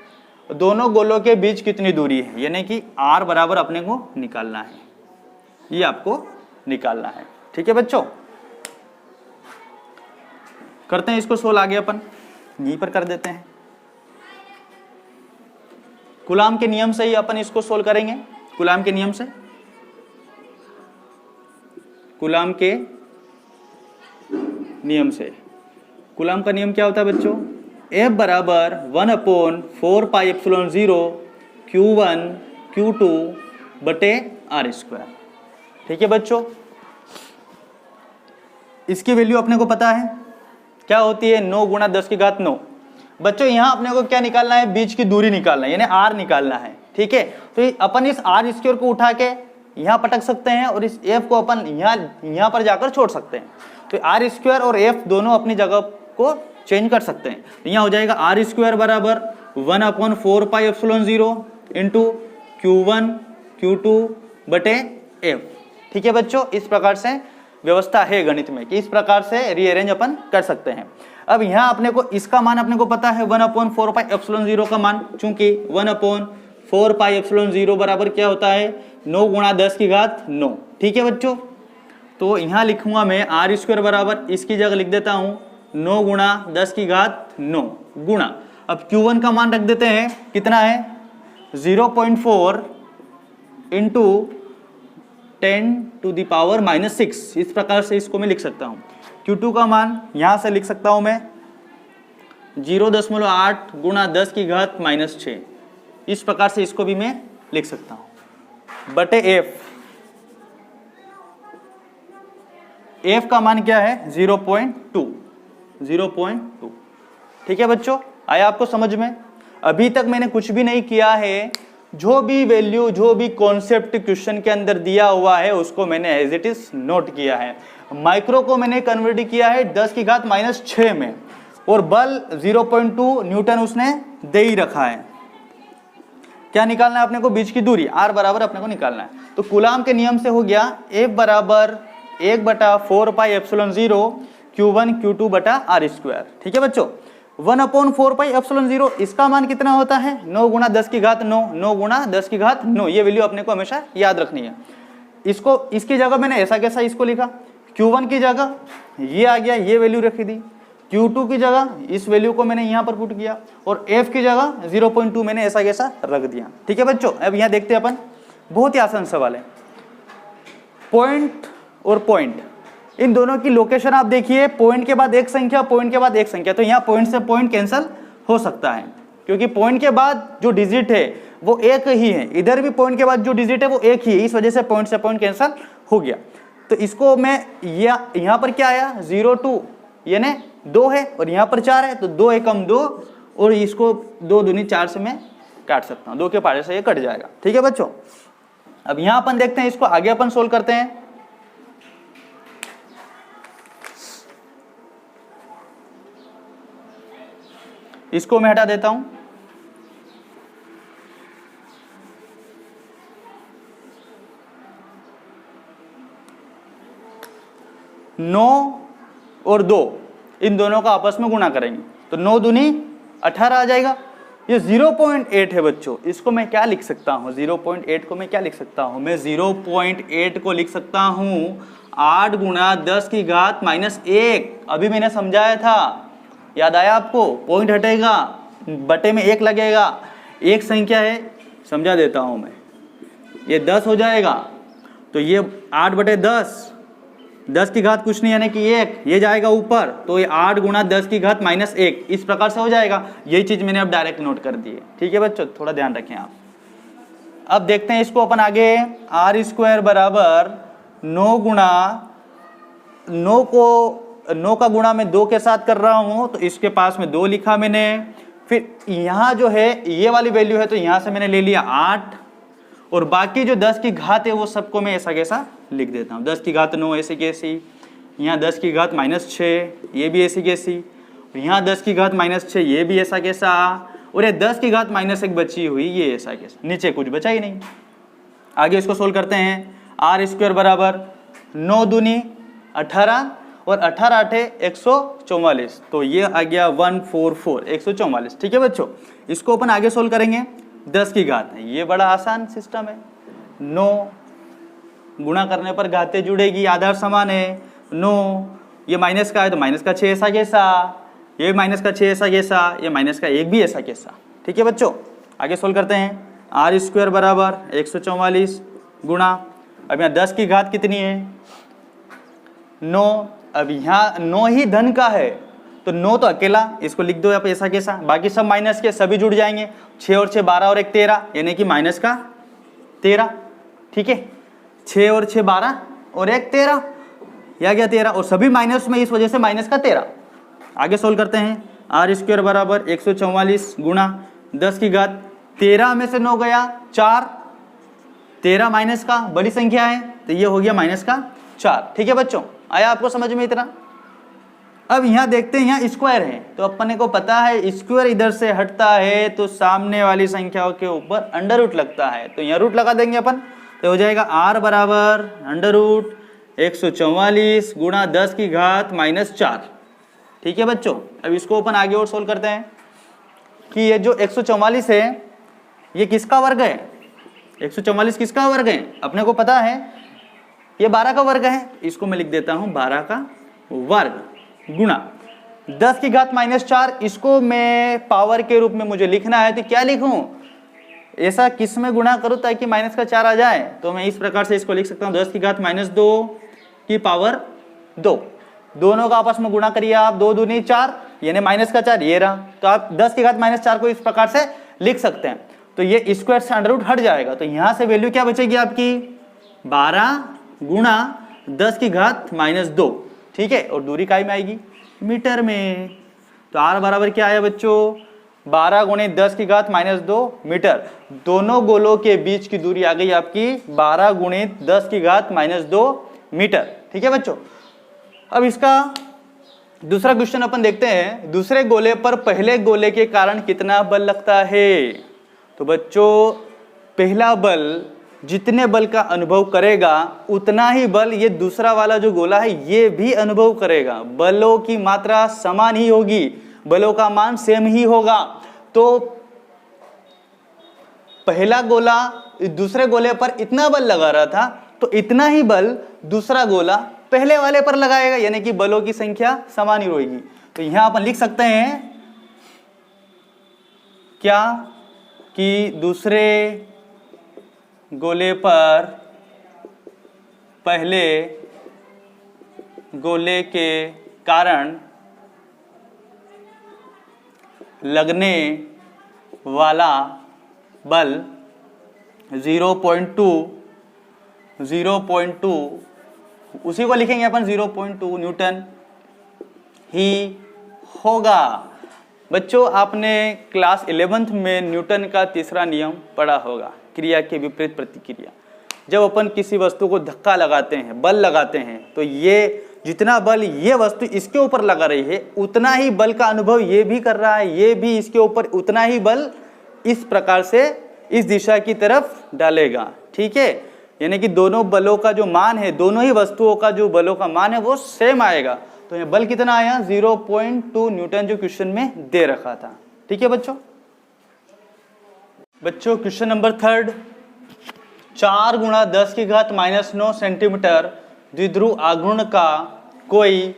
दोनों गोलों के बीच कितनी दूरी है, यानी कि R बराबर अपने को निकालना है, ये आपको निकालना है। ठीक है बच्चों, करते हैं इसको सोल्व। आगे अपन यहीं पर कर देते हैं, कूलम के नियम से ही अपन इसको सोल्व करेंगे। कूलम के नियम से, कूलम के नियम से, कूलम का नियम क्या होता है बच्चों, F बराबर 1/4πε0 Q1 Q2 बटे R²। ठीक है बच्चों, इसकी वैल्यू अपने को पता है क्या होती है, 9 × 10 की घात 9। बच्चों यहाँ अपने को क्या निकालना है, बीच की दूरी निकालना है, यानी R निकालना है। ठीक है, तो अपन इस R² को उठा के यहाँ पटक सकते हैं, और इस F को अपन यहाँ पर जाकर छोड़ सकते हैं। तो R² और F दोनों अपनी जगह को चेंज कर सकते हैं। तो यहाँ हो जाएगा R² बराबर 1/4πε0 इंटू Q1 Q2 बटे F। ठीक है बच्चों, इस प्रकार से व्यवस्था है गणित में कि इस प्रकार से रीअरेंज अपन कर सकते हैं। अब यहाँ अपने को इसका मान अपने को पता है 1/4πε0 का मान, चूंकि 1/4πε0 बराबर क्या होता है, 9 × 10 की घात 9। ठीक है बच्चों, तो यहाँ लिखूंगा मैं आर स्क्वायर बराबर, इसकी जगह लिख देता हूँ 9 गुणा 10 की घात 9 गुणा, अब Q1 का मान रख देते हैं, कितना है 0.4 इंटू 10⁻⁻⁶, इस प्रकार से इसको मैं लिख सकता हूँ। Q2 का मान यहाँ से लिख सकता हूँ मैं 0.8 गुणा 10 की घात -6, इस प्रकार से इसको भी मैं लिख सकता हूँ बटे f का मान क्या है 0.2। ठीक है बच्चों, आया आपको समझ में? अभी तक मैंने कुछ भी नहीं किया है, जो भी वैल्यू, जो भी कॉन्सेप्ट क्वेश्चन के अंदर दिया हुआ है उसको मैंने एज इट इज नोट किया है। माइक्रो को मैंने कन्वर्ट किया है 10 की घात -6 में, और बल 0.2 न्यूटन उसने दे ही रखा है। क्या निकालना है अपने को? बीच की दूरी r बराबर अपने को निकालना है। तो कूलाम के नियम से हो गया F बराबर 1/4πε0 Q1 Q2 बटा आर स्क्वायर। ठीक है बच्चों, 1/4πε0 इसका मान कितना होता है 9 गुणा 10 की घात 9, 9 गुणा 10 की घात 9, ये वैल्यू अपने को हमेशा याद रखनी है। इसको इसकी जगह मैंने ऐसा कैसा इसको लिखा, Q1 की जगह ये आ गया, ये वैल्यू रखी दी, Q2 की जगह इस वैल्यू को मैंने यहाँ पर पुट किया, और F की जगह 0.2 मैंने ऐसा कैसा रख दिया। ठीक है बच्चों, अब यहाँ देखते हैं अपन, बहुत ही आसान सवाल है। पॉइंट और पॉइंट, इन दोनों की लोकेशन आप देखिए, पॉइंट के बाद एक संख्या, पॉइंट के बाद एक संख्या, तो यहाँ पॉइंट से पॉइंट कैंसिल हो सकता है, क्योंकि पॉइंट के बाद जो डिजिट है वो एक ही है, इधर भी पॉइंट के बाद जो डिजिट है वो एक ही है, इस वजह से पॉइंट से पॉइंट कैंसिल हो गया। तो इसको मैं यहाँ पर क्या आया 0.2 यानी 2 है, और यहाँ पर 4 है, तो 2 एकम 2, और इसको 2 दूनी 4 से मैं काट सकता हूँ, 2 के पारे से ये कट जाएगा। ठीक है बच्चों, अब यहाँ अपन देखते हैं, इसको आगे अपन सोल्व करते हैं। इसको मैं हटा देता हूं, नौ और 2 इन दोनों का आपस में गुणा करेंगे तो 9 दूनी 18 आ जाएगा। ये 0.8 है बच्चों, इसको मैं क्या लिख सकता हूँ 0.8 को मैं क्या लिख सकता हूँ, मैं 0.8 को लिख सकता हूँ 8 गुणा 10 की घात -1। अभी मैंने समझाया था, याद आया आपको? पॉइंट हटेगा, बटे में 1 लगेगा, एक संख्या है, समझा देता हूं मैं, ये 10 हो जाएगा, तो ये 8/10, 10 की घात कुछ नहीं यानी कि 1, ये जाएगा ऊपर, तो ये 8 गुणा 10 की घात -1, इस प्रकार से हो जाएगा। यही चीज मैंने अब डायरेक्ट नोट कर दी है। ठीक है बच्चों, थोड़ा ध्यान रखें आप। अब देखते हैं इसको अपन आगे, आर स्क्वायर बराबर 9 गुणा 9 को 9 का गुणा मैं 2 के साथ कर रहा हूं, तो इसके पास में 2 लिखा मैंने, फिर यहाँ जो है ये वाली वैल्यू है तो यहाँ से मैंने ले लिया 8, और बाकी जो 10 की घात है वो सबको मैं ऐसा कैसा लिख देता हूँ। 10 की घात 9 ऐसी कैसी, यहाँ 10 की घात -6 ये भी ऐसी कैसी, यहाँ 10 की घात -6 ये भी ऐसा कैसा, और ये 10 की घात -1 बची हुई ये ऐसा कैसा, नीचे कुछ बचा ही नहीं। आगे इसको सोल्व करते हैं। आर स्क्वायर बराबर 9 दूनी 18 और 18 आठे 144, तो ये आ गया 144 144। ठीक है बच्चों, इसको अपन आगे सोल्व करेंगे। 10 की घात है, ये बड़ा आसान सिस्टम है, 9 गुणा करने पर घातें जुड़ेगी, आधार समान है 9, ये माइनस का है तो माइनस का 6 ऐसा कैसा, ये माइनस का 6 ऐसा कैसा, ये माइनस का 1 भी ऐसा कैसा। ठीक है बच्चों, आगे सोल्व करते हैं। आर स्क्वायर बराबर 144 गुणा, अब यहाँ 10 की घात कितनी है 9, अब यहाँ 9 ही धन का है तो 9 तो अकेला, इसको लिख दो यहाँ पे ऐसा कैसा, बाकी सब माइनस के सभी जुड़ जाएंगे, 6 और 6 12 और 1 13, यानी कि माइनस का 13। ठीक है, 6 और 6 12 और 1 13, या गया 13, और सभी माइनस में, इस वजह से माइनस का 13। आगे सोल्व करते हैं। आर स्क्वायर बराबर 144 गुणा 10 की घात 13 में से 9 गया 4, 13 माइनस का बड़ी संख्या है तो ये हो गया माइनस का 4। ठीक है बच्चों, आया आपको समझ में इतना? अब यहाँ देखते हैं, यहाँ स्क्वायर है तो अपने को पता है स्क्वायर इधर से हटता है तो सामने वाली संख्याओं के ऊपर अंडर रूट लगता है, तो यहाँ रूट लगा देंगे अपन, तो हो जाएगा आर बराबर अंडर रूट 144 गुणा 10 की घात -4। ठीक है बच्चों, अब इसको अपन आगे और सोल्व करते हैं कि ये जो 144 है ये किसका वर्ग है, 144 किसका वर्ग है, अपने को पता है ये 12 का वर्ग है, इसको मैं लिख देता हूं 12 का वर्ग गुणा 10 की घात -4, इसको मैं पावर के रूप में मुझे लिखना है, तो क्या लिखूं, ऐसा किस में गुणा करूं ताकि -4 आ जाए, तो मैं इस प्रकार से इसको लिख सकता हूं 10 की घात -2 की पावर 2। दोनों का आपस में गुणा करिए आप, 2 दूनी 4 यानी -4 ये रहा, तो आप 10 की घात -4 को इस प्रकार से लिख सकते हैं। तो ये स्क्वायर से अंडर रूट हट जाएगा, तो यहां से वैल्यू क्या बचेगी आपकी 12 गुणा 10 की घात -2, ठीक है, और दूरी काय में आएगी मीटर में। तो r बराबर क्या आया बच्चों 12 गुणे 10 की घात -2 मीटर। दोनों गोलों के बीच की दूरी आ गई आपकी 12 गुणे 10 की घात -2 मीटर, ठीक है बच्चों। अब इसका दूसरा क्वेश्चन अपन देखते हैं, दूसरे गोले पर पहले गोले के कारण कितना बल लगता है। तो बच्चों पहला बल जितने बल का अनुभव करेगा उतना ही बल ये दूसरा वाला जो गोला है ये भी अनुभव करेगा। बलों की मात्रा समान ही होगी, बलों का मान सेम ही होगा। तो पहला गोला दूसरे गोले पर इतना बल लगा रहा था, तो इतना ही बल दूसरा गोला पहले वाले पर लगाएगा, यानी कि बलों की संख्या समान ही रहेगी। तो यहां अपन लिख सकते हैं क्या कि दूसरे गोले पर पहले गोले के कारण लगने वाला बल 0.2 उसी को लिखेंगे अपन 0.2 न्यूटन ही होगा। बच्चों आपने क्लास 11th में न्यूटन का तीसरा नियम पढ़ा होगा, क्रिया के विपरीत प्रतिक्रिया। जब अपन किसी वस्तु को धक्का लगाते हैं, बल लगाते हैं, तो ये जितना बल ये वस्तु इसके ऊपर लगा रही है उतना ही बल का अनुभव ये भी कर रहा है, ये भी इसके ऊपर उतना ही बल इस प्रकार से इस दिशा की तरफ डालेगा, ठीक है। यानी कि दोनों बलों का जो मान है, दोनों ही वस्तुओं का जो बलों का मान है वो सेम आएगा। तो ये बल कितना आया 0.2 न्यूटन जो क्वेश्चन में दे रखा था, ठीक है बच्चों। बच्चों क्वेश्चन नंबर 3, 4 गुणा 10 की घात -9 सेंटीमीटर द्विध्रुव आघूर्ण का कोई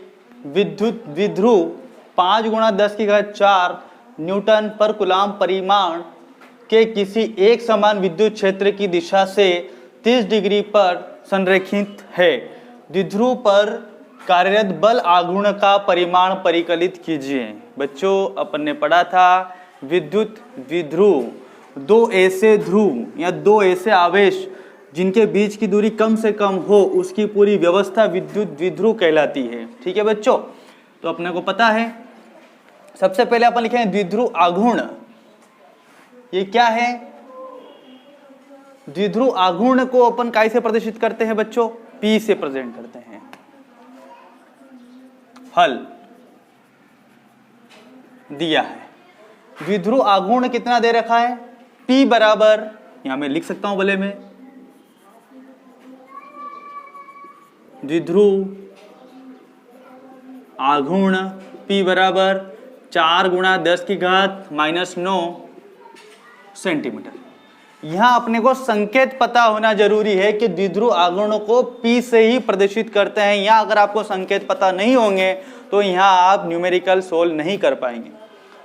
विद्युत द्विध्रुव 5 गुणा 10 की घात 4 न्यूटन पर कूलाम परिमाण के किसी एक समान विद्युत क्षेत्र की दिशा से 30 डिग्री पर संरेखित है। द्विध्रुव पर कार्यरत बल आघूर्ण का परिमाण परिकलित कीजिए। बच्चों अपन ने पढ़ा था विद्युत द्विध्रुव, दो ऐसे ध्रुव या दो ऐसे आवेश जिनके बीच की दूरी कम से कम हो उसकी पूरी व्यवस्था विद्युत द्विध्रुव कहलाती है, ठीक है बच्चों। तो अपने को पता है, सबसे पहले अपन लिखेंगे द्विध्रुव आघूर्ण। ये क्या है, द्विध्रुव आघूर्ण को अपन काय से प्रदर्शित करते हैं बच्चों, P से प्रेजेंट करते हैं। हल दिया है, द्विध्रुव आघूर्ण कितना दे रखा है, P बराबर, यहां मैं लिख सकता हूं भले में, द्विध्रुव आघूर्ण P बराबर 4 गुणा 10 की घात -9 सेंटीमीटर। यहां अपने को संकेत पता होना जरूरी है कि द्विध्रुव आघूर्ण को P से ही प्रदर्शित करते हैं। यहां अगर आपको संकेत पता नहीं होंगे तो यहां आप न्यूमेरिकल सोल्व नहीं कर पाएंगे।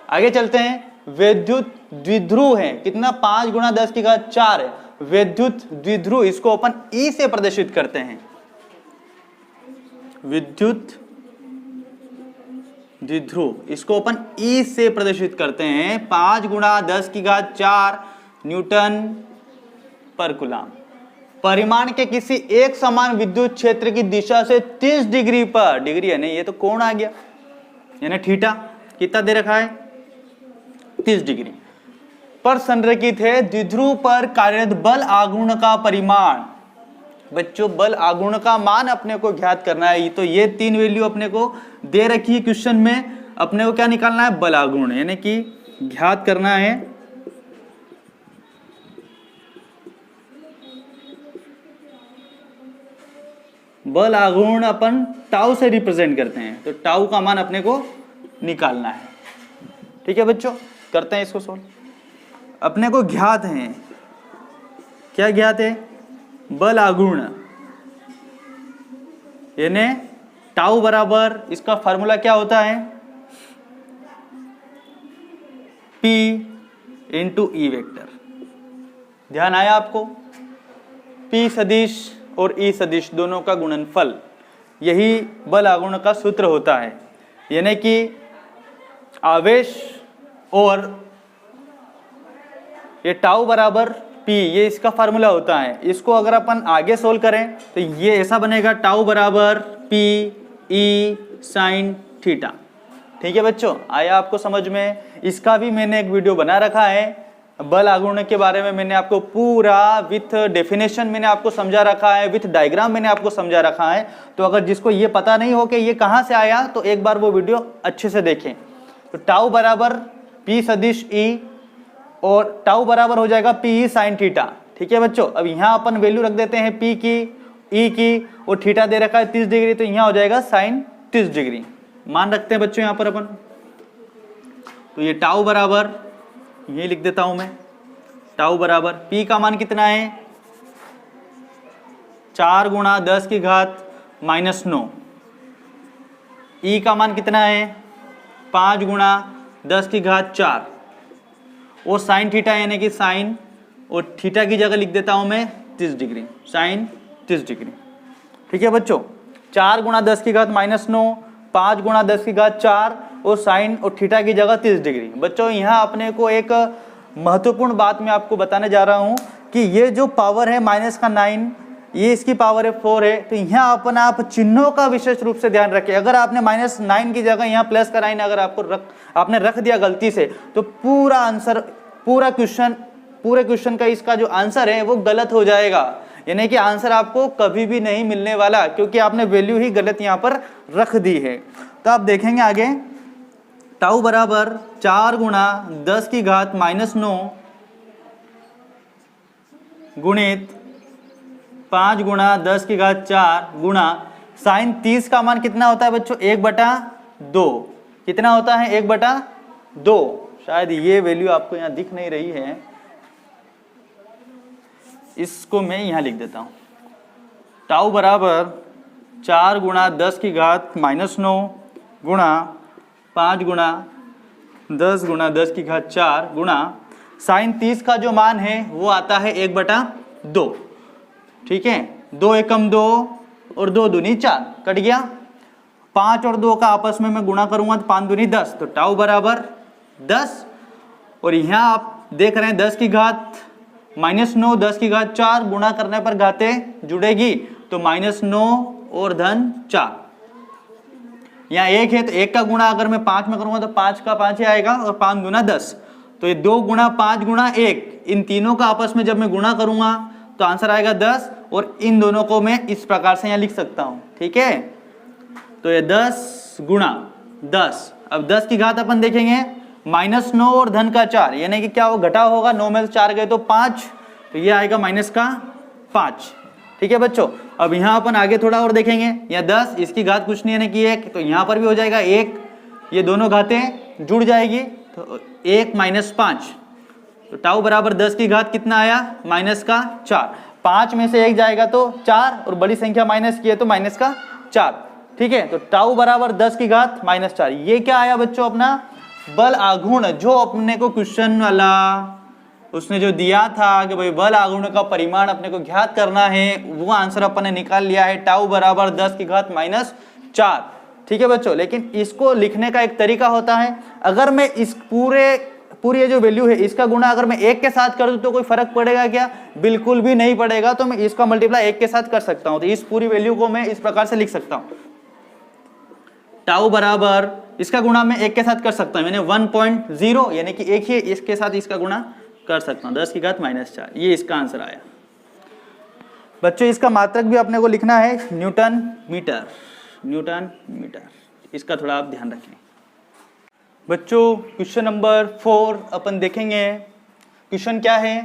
आगे चलते हैं, विद्युत द्विध्रुव है कितना, 5 गुणा 10 की घात 4 है। विद्युत द्विध्रुव इसको अपन E से प्रदर्शित करते हैं, विद्युत द्विध्रुव इसको अपन E से प्रदर्शित करते हैं। 5 गुणा 10 की घात 4 न्यूटन पर कूलाम परिमाण के किसी एक समान विद्युत क्षेत्र की दिशा से 30 डिग्री पर, डिग्री है नहीं, ये तो कोण आ गया, यानी थीटा कितना दे रखा है 30 डिग्री पर संरेखित है। द्विध्रुव पर कार्यरत बल आघूर्ण का परिमाण। बच्चों बल आघूर्ण का मान अपने को ज्ञात करना है। तो ये 3 वैल्यू अपने को दे रखी है क्वेश्चन में, अपने को क्या निकालना है, बल आघूर्ण, यानी कि ज्ञात करना है बल आघूर्ण अपन टाउ से रिप्रेजेंट करते हैं, तो टाउ का मान अपने को निकालना है, ठीक है बच्चों। करते हैं इसको सोल्व। अपने को ज्ञात है, क्या ज्ञात है, बल आघूर्ण यानी टाउ बराबर इसका फार्मूला क्या होता है, P इंटू ई वेक्टर। ध्यान आया आपको, P सदिश और E सदिश दोनों का गुणनफल, यही बल आघूर्ण का सूत्र होता है। यानी कि आवेश और ये टाउ बराबर P, ये इसका फार्मूला होता है। इसको अगर अपन आगे सोल्व करें तो ये ऐसा बनेगा, टाउ बराबर P E साइन थीटा। ठीक है बच्चों, आया आपको समझ में। इसका भी मैंने एक वीडियो बना रखा है, बल आघूर्ण के बारे में मैंने आपको पूरा विथ डेफिनेशन मैंने आपको समझा रखा है, विथ डायग्राम मैंने आपको समझा रखा है। तो अगर जिसको ये पता नहीं हो कि ये कहाँ से आया तो एक बार वो वीडियो अच्छे से देखें। तो टाउ बराबर P सदिश E और टाउ बराबर हो जाएगा P E साइन थीटा। ठीक है बच्चों, अब यहाँ अपन वैल्यू रख देते हैं P की, E की, और थीटा दे रखा है 30 डिग्री, तो यहाँ हो जाएगा साइन 30 डिग्री। मान रखते हैं बच्चों यहाँ पर अपन। तो ये टाउ बराबर, ये लिख देता हूं मैं, टाउ बराबर P का मान कितना है, 4 गुणा 10 की घात माइनस 9। E का मान कितना है, 5 गुणा 10 की घात 4। और साइन थीटा यानी कि साइन, और थीटा की जगह लिख देता हूं मैं 30 डिग्री, साइन 30 डिग्री। ठीक है बच्चों, 4 गुणा 10 की घात माइनस 9, 5 गुणा 10 की घात 4 और साइन और थीटा की जगह 30 डिग्री। बच्चों यहाँ अपने को एक महत्वपूर्ण बात मैं आपको बताने जा रहा हूँ कि ये जो पावर है माइनस का 9, ये इसकी पावर है 4 है। तो यहाँ अपन आप चिन्हों का विशेष रूप से ध्यान रखें। अगर आपने -9 की जगह यहाँ प्लस का 9 अगर आपने रख दिया गलती से, तो पूरा आंसर, पूरे क्वेश्चन का इसका जो आंसर है वो गलत हो जाएगा। यानी कि आंसर आपको कभी भी नहीं मिलने वाला, क्योंकि आपने वैल्यू ही गलत यहाँ पर रख दी है। तो आप देखेंगे आगे, टाउ बराबर 4 गुणा 10 की घात माइनस 9 गुणित 5 गुणा 10 की घात 4 गुणा साइन 30 का मान कितना होता है बच्चों, 1/2। कितना होता है, 1/2। शायद ये वैल्यू आपको यहाँ दिख नहीं रही है, इसको मैं यहाँ लिख देता हूँ। टाउ बराबर 4 गुणा 10 की घात माइनस 9 गुणा 5 गुणा 10 गुणा 10 की घात 4 गुणा साइन 30 का जो मान है वो आता है 1/2। ठीक है, 2 एकम 2 और 2 दूनी 4, कट गया। 5 और 2 का आपस में मैं गुणा करूंगा तो 5 दूनी 10, तो टाउ बराबर 10। और यहाँ आप देख रहे हैं 10 की घात माइनस 9, 10 की घात 4 गुणा करने पर घातें जुड़ेगी, तो -9 और धन 4। यहाँ 1 है तो 1 का गुणा अगर मैं 5 में करूंगा तो 5 का 5 ही आएगा, और 5 गुना 10, तो ये 2 गुणा 5 गुणा 1, इन तीनों का आपस में जब मैं गुणा करूंगा तो आंसर आएगा 10। और इन दोनों को मैं इस प्रकार से यहाँ लिख सकता हूँ। ठीक है, तो ये 10 गुणा 10, अब 10 की घात अपन देखेंगे -9 और धन का 4, यानी कि क्या वो घटा होगा, 9 में से 4 गए तो 5, तो ये आएगा -5। ठीक है बच्चों, अब यहाँ अपन आगे थोड़ा और देखेंगे, यहाँ 10, इसकी घात कुछ नहीं यानी कि 1, तो यहाँ पर भी हो जाएगा 1, ये दोनों घातें जुड़ जाएगी, तो 1 - 5, तो टाउ बराबर 10 की घात कितना आया, -4। 5 में से 1 जाएगा तो 4, और बड़ी संख्या माइनस की है तो -4। ठीक है, तो टाउ बराबर 10 की घात -4। ये क्या आया बच्चों, अपना बल आघूर्ण, जो अपने को क्वेश्चन वाला उसने जो दिया था कि भाई बल आघूर्ण का परिमाण अपने को ज्ञात करना है, वो आंसर अपन ने निकाल लिया है, टाउ बराबर 10 की घात -4। ठीक है बच्चों, लेकिन इसको लिखने का एक तरीका होता है। अगर मैं इस पूरी ये जो वैल्यू है इसका गुणा अगर मैं 1 के साथ कर दूं तो कोई फर्क पड़ेगा क्या, बिल्कुल भी नहीं पड़ेगा। तो मैं इसका मल्टीप्लाई 1 के साथ कर सकता हूं, तो इस पूरी वैल्यू को मैं इस प्रकार से लिख सकता हूं, टाउ बराबर इसका गुणा मैं 1 के साथ कर सकता हूं, मैंने 1.0 यानी कि 1 ही इसके साथ इसका गुणा कर सकता हूं, 10 की घात -4। ये इसका आंसर आया बच्चों। इसका मात्रक भी अपने को लिखना है न्यूटन मीटर, न्यूटन मीटर, इसका थोड़ा आप ध्यान रखें बच्चों। क्वेश्चन नंबर 4 अपन देखेंगे। क्वेश्चन क्या है,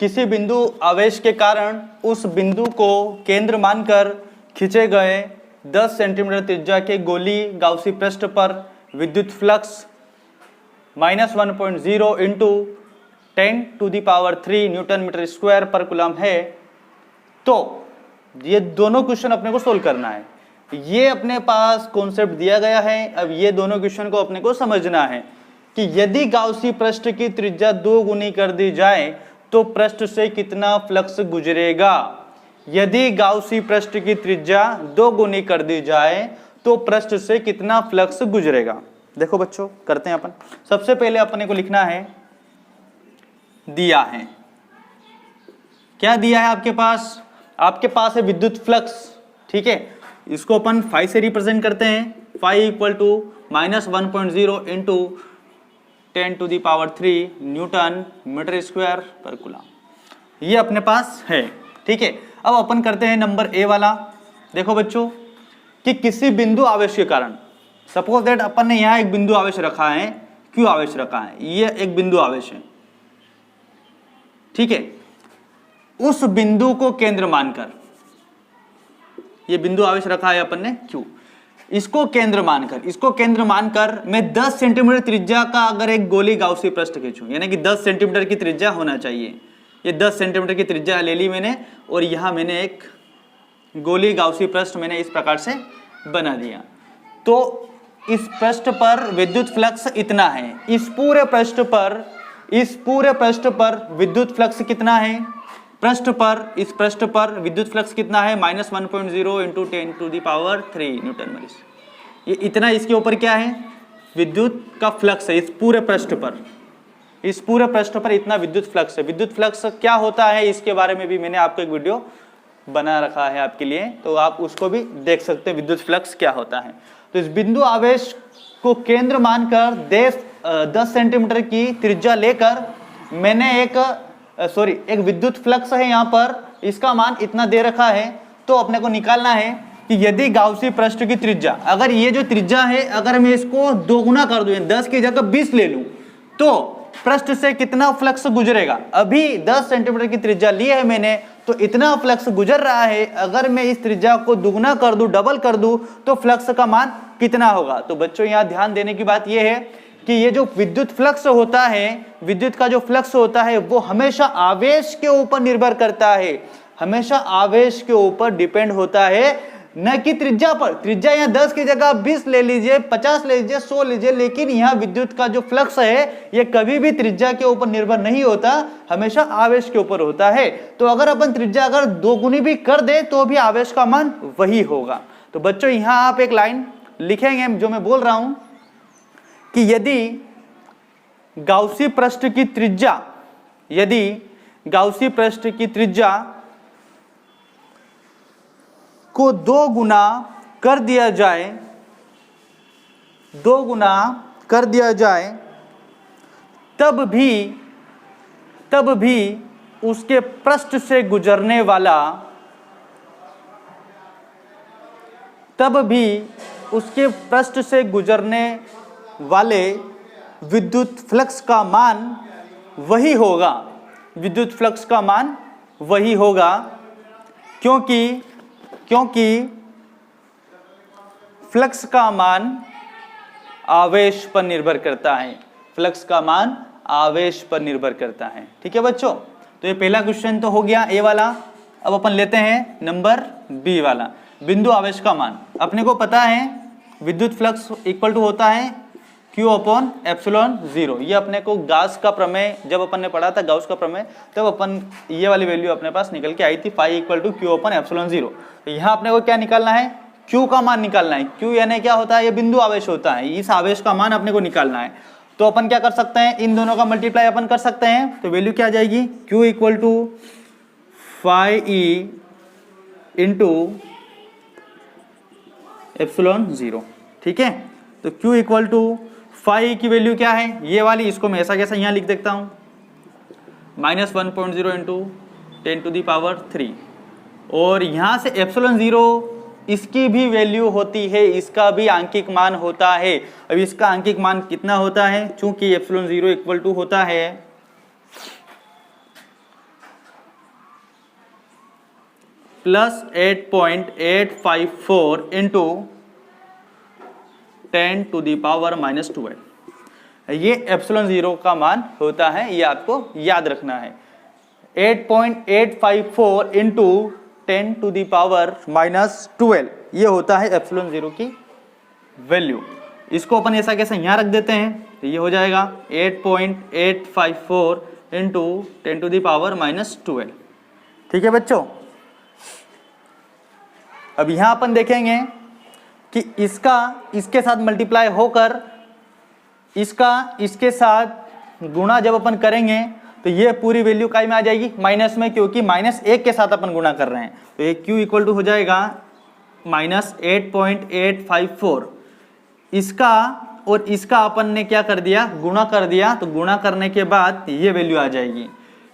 किसी बिंदु आवेश के कारण उस बिंदु को केंद्र मानकर खींचे गए 10 सेंटीमीटर त्रिज्या के गोली गाउसी पृष्ठ पर विद्युत flux -1.0 into 10⁻³ newton metre square पर कूलम है। तो ये दोनों क्वेश्चन अपने को सोल्व करना है। ये अपने पास कॉन्सेप्ट दिया गया है। अब ये दोनों क्वेश्चन को अपने को समझना है कि यदि गाउसी पृष्ठ की त्रिज्या 2 गुनी कर दी जाए तो पृष्ठ से कितना फ्लक्स गुजरेगा। यदि गाउसी पृष्ठ की त्रिज्या 2 गुनी कर दी जाए तो पृष्ठ से कितना फ्लक्स गुजरेगा। देखो बच्चों, करते हैं अपन। सबसे पहले अपने को लिखना है, दिया है, क्या दिया है आपके पास? आपके पास है विद्युत फ्लक्स, ठीक है। इसको अपन फाई से रिप्रेजेंट करते हैं। Phi equal to -1.0 into 10⁻³ newton metre square पर कूलम। ये अपने पास है, ठीक है। अब अपन करते हैं नंबर ए वाला। देखो बच्चों कि किसी बिंदु आवेश के कारण, सपोज दैट अपन ने यहां एक बिंदु आवेश रखा है, क्यू आवेश रखा है, ये एक बिंदु आवेश है, ठीक है। उस बिंदु को केंद्र मानकर, ये बिंदु आवेश रखा है अपन ने क्यू, इसको केंद्र मानकर मैं 10 सेंटीमीटर त्रिज्या का अगर एक गोली गाउसी पृष्ठ खींचूं, यानी कि 10 सेंटीमीटर की त्रिज्या होना चाहिए। ये 10 सेंटीमीटर की त्रिज्या ले ली मैंने, और यहां मैंने एक गोली गाउसी पृष्ठ मैंने इस प्रकार से बना दिया। तो इस पृष्ठ पर विद्युत फ्लक्स इतना है। इस पूरे पृष्ठ पर विद्युत फ्लक्स कितना है? इस पृष्ठ पर विद्युत फ्लक्स कितना है? -1.0 इंटू 10⁻³ न्यूटन मीटर। ये इतना इसके ऊपर क्या है? विद्युत का फ्लक्स है। इस पूरे पृष्ठ पर इतना विद्युत फ्लक्स है। विद्युत फ्लक्स क्या होता है इसके बारे में भी मैंने आपको एक वीडियो बना रखा है आपके लिए, तो आप उसको भी देख सकते हैं, विद्युत फ्लक्स क्या होता है। तो इस बिंदु आवेश को केंद्र मानकर 10 सेंटीमीटर की त्रिज्या लेकर मैंने एक विद्युत फ्लक्स है यहाँ पर, इसका मान इतना दे रखा है। तो अपने को निकालना है कि यदि गाउसी पृष्ठ की त्रिज्या, अगर ये जो त्रिज्या है अगर मैं इसको दोगुना कर दूं, 10 की जगह 20 ले लूं, तो पृष्ठ से कितना फ्लक्स गुजरेगा। अभी 10 सेंटीमीटर की त्रिज्या ली है मैंने, तो इतना फ्लक्स गुजर रहा है। अगर मैं इस त्रिज्या को दुगुना कर दूं, डबल कर दूं, तो फ्लक्स का मान कितना होगा। तो बच्चों यहाँ ध्यान देने की बात यह है कि ये जो विद्युत फ्लक्स होता है, विद्युत का जो फ्लक्स होता है वो हमेशा आवेश के ऊपर निर्भर करता है, हमेशा आवेश के ऊपर डिपेंड होता है, न कि त्रिज्या पर। त्रिज्या यहाँ 10 की जगह 20 ले लीजिए, 50 ले लीजिए, 100 लीजिए, लेकिन यहाँ विद्युत का जो फ्लक्स है ये कभी भी त्रिज्या के ऊपर निर्भर नहीं होता, हमेशा आवेश के ऊपर होता है। तो अगर अपन त्रिज्या अगर 2 गुनी भी कर दे तो भी आवेश का मान वही होगा। तो बच्चों यहाँ आप एक लाइन लिखेंगे जो मैं बोल रहा हूं कि यदि गाउसी पृष्ठ की त्रिज्या को 2 गुना कर दिया जाए, तब भी उसके पृष्ठ से गुजरने वाले विद्युत फ्लक्स का मान वही होगा, क्योंकि फ्लक्स का मान आवेश पर निर्भर करता है। ठीक है बच्चों, तो ये पहला क्वेश्चन तो हो गया ए वाला। अब अपन लेते हैं नंबर बी वाला, बिंदु आवेश का मान। अपने को पता है विद्युत फ्लक्स इक्वल टू होता है Q/ε0। ये अपने को गाउस का प्रमेय जब अपन ने पढ़ा था, गाउस का प्रमेय, तब अपन ये वाली वैल्यू अपने पास निकल के आई थी, फाई इक्वल टू Q/ε0। तो यहाँ अपने को क्या निकालना है? Q का मान निकालना है। Q यानी क्या होता है? ये बिंदु आवेश होता है। इस आवेश का मान अपने को निकालना है। तो अपन क्या कर सकते हैं? इन दोनों का मल्टीप्लाई अपन कर सकते हैं। तो वैल्यू क्या आ जाएगी? Q equal to phi E into ε0। ठीक है, तो Q इक्वल टू फाई की वैल्यू क्या है? ये वाली, इसको मैं ऐसा कैसा यहाँ लिख देता हूँ, -1.0 इंटू 10⁻³ और यहाँ से ε0 इसकी भी वैल्यू होती है, इसका भी आंकिक मान होता है। अब इसका आंकिक मान कितना होता है? चूंकि ε0 इक्वल टू होता है +8.854 इंटू 10⁻⁻²। ये ε0 का मान होता है, ये आपको याद रखना है। 8.854 इंटू 10⁻⁻12 ये होता है एप्सिलॉन 0 की वैल्यू। इसको अपन ऐसा कैसे यहाँ रख देते हैं, तो ये हो जाएगा 8.854 इंटू 10⁻⁻12। ठीक है बच्चों। अब यहाँ अपन देखेंगे कि इसका इसके साथ मल्टीप्लाई होकर इसका इसके साथ गुणा जब अपन करेंगे तो ये पूरी वैल्यू काय में आ जाएगी, माइनस में, क्योंकि -1 के साथ अपन गुणा कर रहे हैं। तो ये Q इक्वल टू हो जाएगा -8.854। इसका और इसका अपन ने क्या कर दिया, गुणा कर दिया। तो गुणा करने के बाद ये वैल्यू आ जाएगी,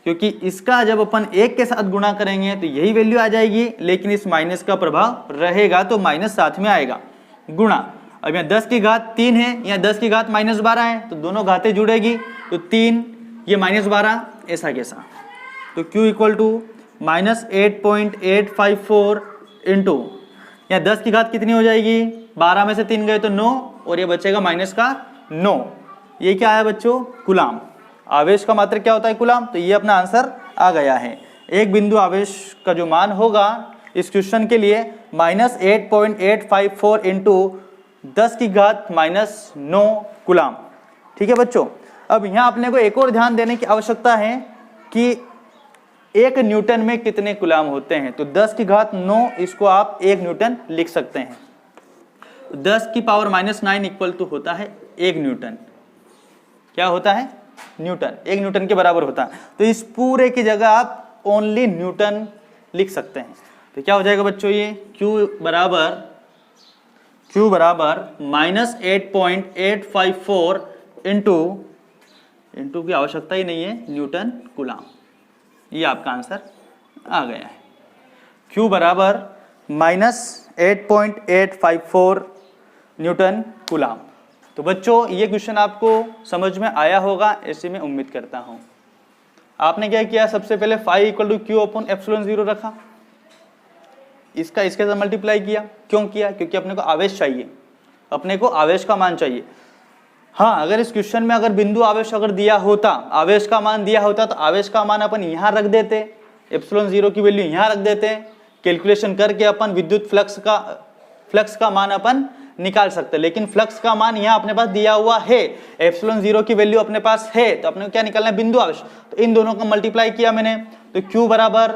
क्योंकि इसका जब अपन 1 के साथ गुणा करेंगे तो यही वैल्यू आ जाएगी, लेकिन इस माइनस का प्रभाव रहेगा तो माइनस साथ में आएगा, गुणा। अब यहाँ 10 की घात 3 है, यहाँ 10 की घात -12 है, तो दोनों घातें जुड़ेगी, तो 3 ये -12 ऐसा कैसा। तो Q इक्वल टू -8.854 इंटू यहाँ 10 की घात कितनी हो जाएगी, 12 में से 3 गए तो 9, और ये बचेगा माइनस का 9। ये क्या आया बच्चों, कूलाम। आवेश का मात्रक क्या होता है, कूलाम। तो ये अपना आंसर आ गया है। एक बिंदु आवेश का जो मान होगा इस क्वेश्चन के लिए -8.854 इंटू 10 की घात -9 कूलाम। ठीक है बच्चों। अब यहाँ अपने को एक और ध्यान देने की आवश्यकता है कि 1 न्यूटन में कितने कूलाम होते हैं। तो 10 की घात 9 इसको आप 1 न्यूटन लिख सकते हैं। 10 की पावर -9 इक्वल टू होता है 1 न्यूटन। क्या होता है, न्यूटन। 1 न्यूटन के बराबर होता है। तो इस पूरे की जगह आप ओनली न्यूटन लिख सकते हैं। तो क्या हो जाएगा बच्चों, ये Q बराबर -8.854 इंटू की आवश्यकता ही नहीं है, न्यूटन कूलाम। ये आपका आंसर आ गया है। Q बराबर -8.854 न्यूटन कूलाम। तो बच्चों ये क्वेश्चन आपको समझ में आया होगा, ऐसे मैं उम्मीद करता हूं। आपने क्या किया, सबसे पहले phi equal to Q upon epsilon 0 रखा, इसका इसके साथ मल्टीप्लाई किया। क्यों किया, क्योंकि अपने को आवेश चाहिए, अपने को आवेश का मान चाहिए। हाँ, अगर इस क्वेश्चन में अगर बिंदु आवेश अगर दिया होता, आवेश का मान दिया होता, तो आवेश का मान अपन यहाँ रख देते, एप्सिलॉन 0 की वैल्यू यहाँ रख देते, कैलकुलेशन करके अपन विद्युत फ्लक्स का मान अपन निकाल सकते। लेकिन फ्लक्स का मान यहाँ अपने पास दिया हुआ है, एप्सिलॉन 0 की वैल्यू अपने पास है, तो अपने को क्या निकालना है, बिंदु आवेश। तो इन दोनों का मल्टीप्लाई किया मैंने, तो Q बराबर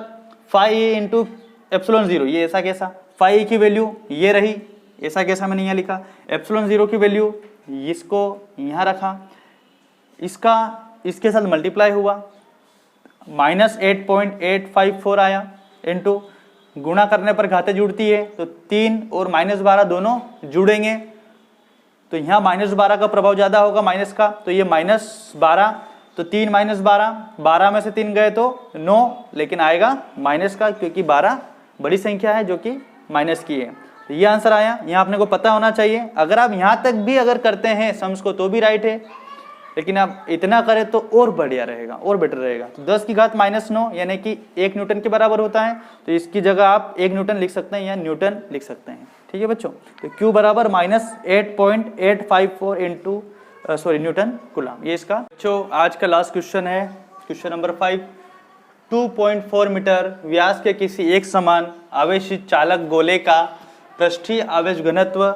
फाई इंटू एप्सिलॉन 0, ये ऐसा कैसा, फाई की वैल्यू ये रही, ऐसा कैसा मैंने यहाँ लिखा, एप्सिलॉन 0 की वैल्यू इसको यहाँ रखा, इसका इसके साथ मल्टीप्लाई हुआ, -8.854 आया, इंटू गुणा करने पर घातें जुड़ती है, तो 3 और -12 दोनों जुड़ेंगे, तो यहाँ -12 का प्रभाव ज्यादा होगा माइनस का, तो ये -12, तो 3 -12, 12 में से 3 गए तो 9, लेकिन आएगा माइनस का, क्योंकि 12 बड़ी संख्या है जो कि माइनस की है। तो ये आंसर आया। यहाँ अपने को पता होना चाहिए, अगर आप यहाँ तक भी अगर करते हैं सम्स को तो भी राइट है, लेकिन आप इतना करें तो और बढ़िया रहेगा, और बेटर रहेगा। तो 10 की घात -9 यानी कि 1 न्यूटन के बराबर होता है, तो इसकी जगह आप 1 न्यूटन लिख सकते हैं या न्यूटन लिख सकते हैं। ठीक है बच्चों। तो Q बराबर -8.854 इंटू न्यूटन कूलाम, ये इसका बच्चों आज का लास्ट क्वेश्चन है, क्वेश्चन नंबर 5। 2.4 मीटर व्यास के किसी एक समान आवेशित चालक गोले का पृष्ठीय आवेश घनत्व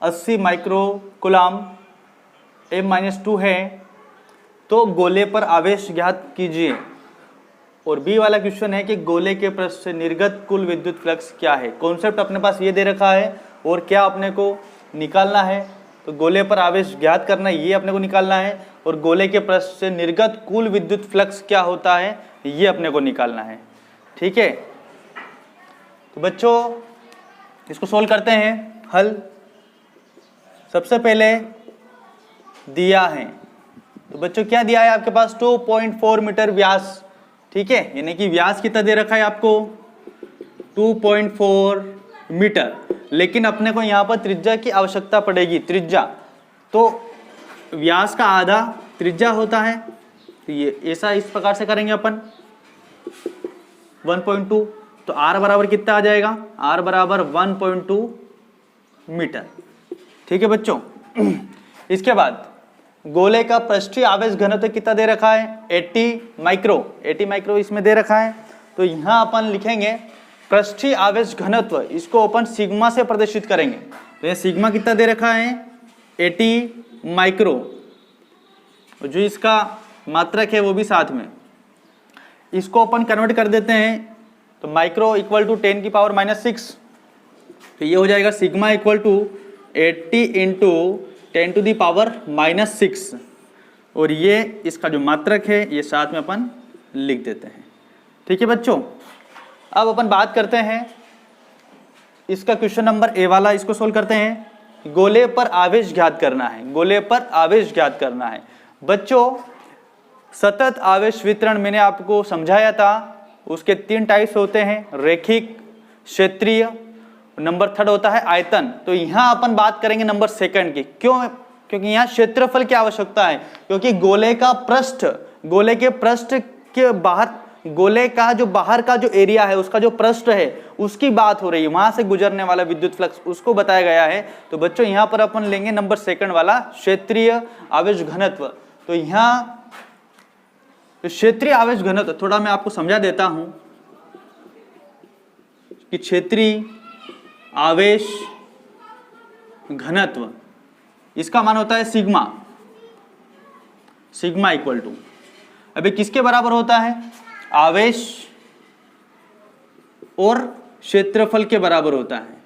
80 माइक्रो कूलाम m-2 है, तो गोले पर आवेश ज्ञात कीजिए। और बी वाला क्वेश्चन है कि गोले के पृष्ठ से निर्गत कुल विद्युत फ्लक्स क्या है। कॉन्सेप्ट अपने पास ये दे रखा है और क्या अपने को निकालना है, तो गोले पर आवेश ज्ञात करना, ये अपने को निकालना है, और गोले के पृष्ठ से निर्गत कुल विद्युत फ्लक्स क्या होता है ये अपने को निकालना है। ठीक है, तो बच्चों इसको सोल्व करते हैं। हल सबसे पहले दिया है, तो बच्चों क्या दिया है आपके पास, 2.4 मीटर व्यास। ठीक है, यानी कि व्यास कितना दे रखा है आपको, 2.4 मीटर, लेकिन अपने को यहाँ पर त्रिज्या की आवश्यकता पड़ेगी। त्रिज्या तो व्यास का आधा त्रिज्या होता है, तो ये ऐसा इस प्रकार से करेंगे अपन 1.2, तो R बराबर कितना आ जाएगा, R बराबर 1.2 मीटर। ठीक है बच्चों। इसके बाद गोले का पृष्ठीय आवेश घनत्व कितना दे रखा है, 80 माइक्रो इसमें दे रखा है, तो यहाँ अपन लिखेंगे पृष्ठीय आवेश घनत्व, इसको अपन सिग्मा से प्रदर्शित करेंगे। तो ये सिग्मा कितना दे रखा है 80 माइक्रो, जो इसका मात्रक है वो भी साथ में, इसको अपन कन्वर्ट कर देते हैं तो माइक्रो इक्वल टू 10 की पावर -6, तो ये हो जाएगा sigma equal to 80 into 10 to the power -6, और ये इसका जो मात्रक है ये साथ में अपन लिख देते हैं। ठीक है बच्चों, अब अपन बात करते हैं इसका क्वेश्चन नंबर ए वाला, इसको सोल्व करते हैं। गोले पर आवेश ज्ञात करना है, गोले पर आवेश ज्ञात करना है। बच्चों सतत आवेश वितरण मैंने आपको समझाया था, उसके 3 टाइप्स होते हैं, रैखिक, क्षेत्रीय, नंबर 3 होता है आयतन। तो यहाँ अपन बात करेंगे नंबर 2 की। क्यों? क्योंकि यहाँ क्षेत्रफल की आवश्यकता है, क्योंकि गोले का पृष्ठ, गोले के पृष्ठ के बाहर, गोले का जो बाहर का जो एरिया है उसका जो पृष्ठ है उसकी बात हो रही है, वहां से गुजरने वाला विद्युत फ्लक्स उसको बताया गया है। तो बच्चों यहाँ पर अपन लेंगे नंबर 2 वाला, क्षेत्रीय आवेश घनत्व। तो यहाँ क्षेत्रीय आवेश घनत्व थोड़ा मैं आपको समझा देता हूं कि क्षेत्रीय आवेश घनत्व, इसका मान होता है सिग्मा, सिग्मा इक्वल टू, अभी किसके बराबर होता है? आवेश और क्षेत्रफल के बराबर होता है,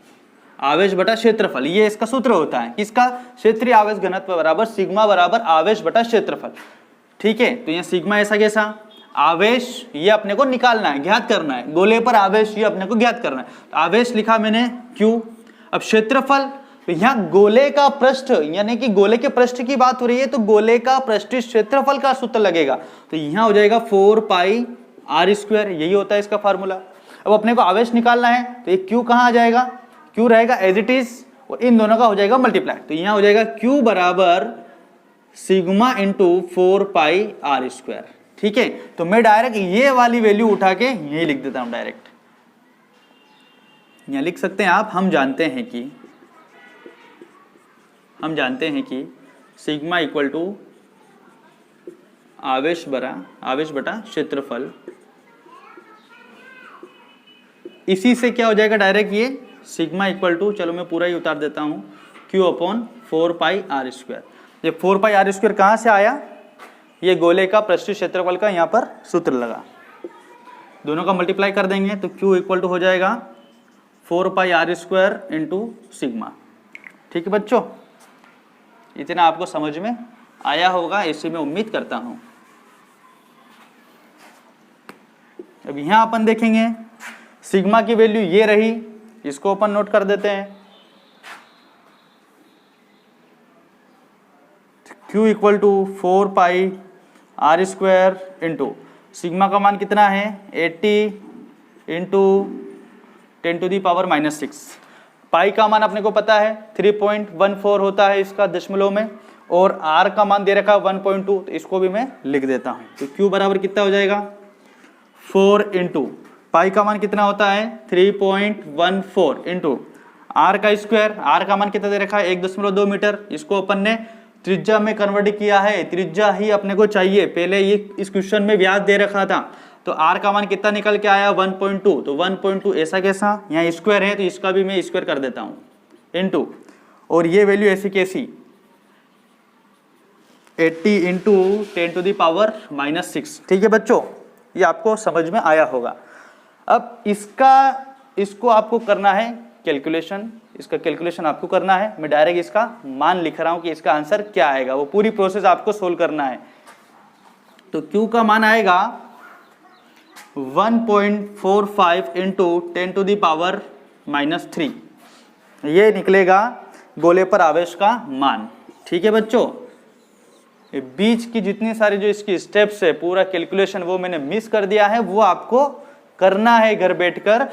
आवेश बटा क्षेत्रफल, ये इसका सूत्र होता है। किसका? क्षेत्रीय आवेश घनत्व बराबर सिग्मा बराबर आवेश बटा क्षेत्रफल। ठीक है, तो यहाँ सिग्मा ऐसा कैसा, आवेश ये अपने को निकालना है, ज्ञात करना है, गोले पर आवेश ये अपने को ज्ञात करना है। तो आवेश लिखा मैंने Q। अब क्षेत्रफल, तो यहाँ गोले का पृष्ठ, यानी कि गोले के पृष्ठ की बात हो रही है, तो गोले का पृष्ठीय क्षेत्रफल का सूत्र लगेगा। तो यहाँ हो जाएगा 4πr², यही होता है इसका फार्मूला। अब अपने को आवेश निकालना है, तो ये Q कहाँ आ जाएगा? Q रहेगा एज इट इज, और इन दोनों का हो जाएगा मल्टीप्लाई। तो यहाँ हो जाएगा Q बराबर सिग्मा इंटू 4πr²। ठीक है, तो मैं डायरेक्ट ये वाली वैल्यू उठा के यही लिख देता हूं, डायरेक्ट यहां लिख सकते हैं आप। हम जानते हैं कि सिग्मा इक्वल टू आवेश बटा क्षेत्रफल, इसी से क्या हो जाएगा डायरेक्ट, ये सिग्मा इक्वल टू, चलो मैं पूरा ही उतार देता हूं, Q/4πr²। ये 4πr² कहां से आया? ये गोले का पृष्ठीय क्षेत्रफल का यहाँ पर सूत्र लगा, दोनों का मल्टीप्लाई कर देंगे तो Q इक्वल टू हो जाएगा 4πr² इंटू सिग्मा। ठीक है बच्चों, इतना आपको समझ में आया होगा, इसी में उम्मीद करता हूं। अब यहाँ अपन देखेंगे सिग्मा की वैल्यू ये रही, इसको अपन नोट कर देते हैं। Q equal to 4πr² into sigma का मान कितना है 80 into 10 to the power -6। Pi का मान अपने को पता है 3.14 होता है इसका दशमलव में, और r का मान दे रखा है 1.2, तो इसको भी मैं लिख देता हूं। तो Q बराबर कितना हो जाएगा 4 इंटू पाई का मान कितना होता है 3.14 इंटू r का स्क्वायर, r का मान कितना दे रखा है 1.2 मीटर, इसको अपन ने त्रिज्या में कन्वर्ट किया है, त्रिज्या ही अपने को चाहिए। पहले ये इस क्वेश्चन में व्यास दे रखा था, तो r का मान कितना निकल के आया 1.2, तो 1.2 ऐसा कैसा, यहाँ स्क्वायर है तो इसका भी मैं स्क्वायर कर देता हूँ इंटू, और ये वैल्यू ऐसी कैसी 80 इंटू 10 टू दी पावर -6। ठीक है बच्चों, ये आपको समझ में आया होगा। अब इसको आपको करना है कैलकुलेशन, इसका कैलकुलेशन आपको करना है। मैं डायरेक्ट इसका मान लिख रहा हूं कि इसका आंसर क्या आएगा, वो पूरी प्रोसेस आपको सोल्व करना है। तो Q का मान आएगा 1.45 इंटू 10 टू दी पावर -3, ये निकलेगा गोले पर आवेश का मान। ठीक है बच्चों, बीच की जितनी सारी जो इसकी स्टेप्स है, पूरा कैलकुलेशन वो मैंने मिस कर दिया है, वो आपको करना है घर बैठकर।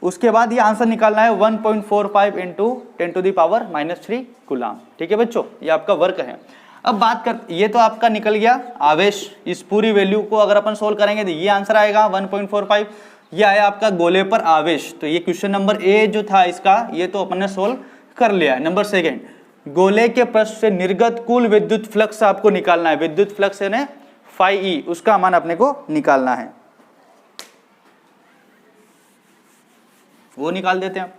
उसके बाद ये आंसर निकालना है 1.45 into 10 to the power -3 coulomb. ठीक है बच्चों, ये आपका वर्क है। अब बात कर, ये तो आपका निकल गया आवेश, इस पूरी वैल्यू को अगर अपन सोल्व करेंगे तो ये आंसर आएगा 1.45। ये आया आपका गोले पर आवेश। तो ये क्वेश्चन नंबर ए जो था इसका, ये तो अपन ने सोल्व कर लिया है। नंबर 2, गोले के पृष्ठ से निर्गत कुल विद्युत फ्लक्स आपको निकालना है। विद्युत फ्लक्स है ना φe, उसका मान अपने को निकालना है। वो निकाल देते हैं आप।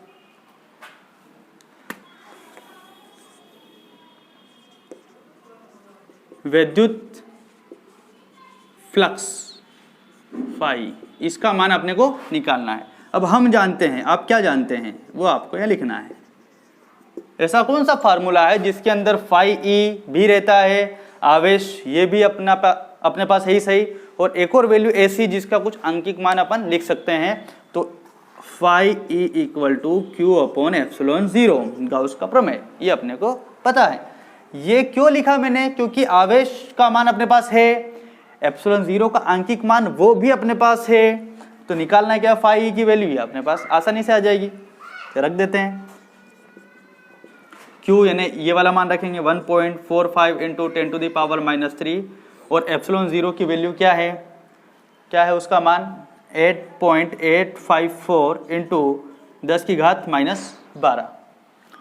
विद्युत फ्लक्स फाई, इसका मान अपने को निकालना है। अब हम जानते हैं, आप क्या जानते हैं वो आपको यहाँ लिखना है। ऐसा कौन सा फार्मूला है जिसके अंदर फाई ई भी रहता है, आवेश ये भी अपने पास है ही सही, और एक और वैल्यू ऐसी जिसका कुछ अंकिक मान अपन लिख सकते हैं। तो phi E equal to Q upon epsilon 0, Gauss का प्रमेय, ये अपने को पता है। ये क्यों लिखा मैंने, क्योंकि आवेश का मान अपने पास है, एप्सिलॉन 0 का अंकिक मान वो भी अपने पास है, तो निकालना है क्या फाई ई की वैल्यू, अपने पास आसानी से आ जाएगी। तो रख देते हैं Q, यानी ये वाला मान रखेंगे 1.45 इंटू 10 टू द पावर -3, और एप्सिलॉन 0 की वैल्यू क्या है उसका मान 8.854 इंटू 10 की घात -12।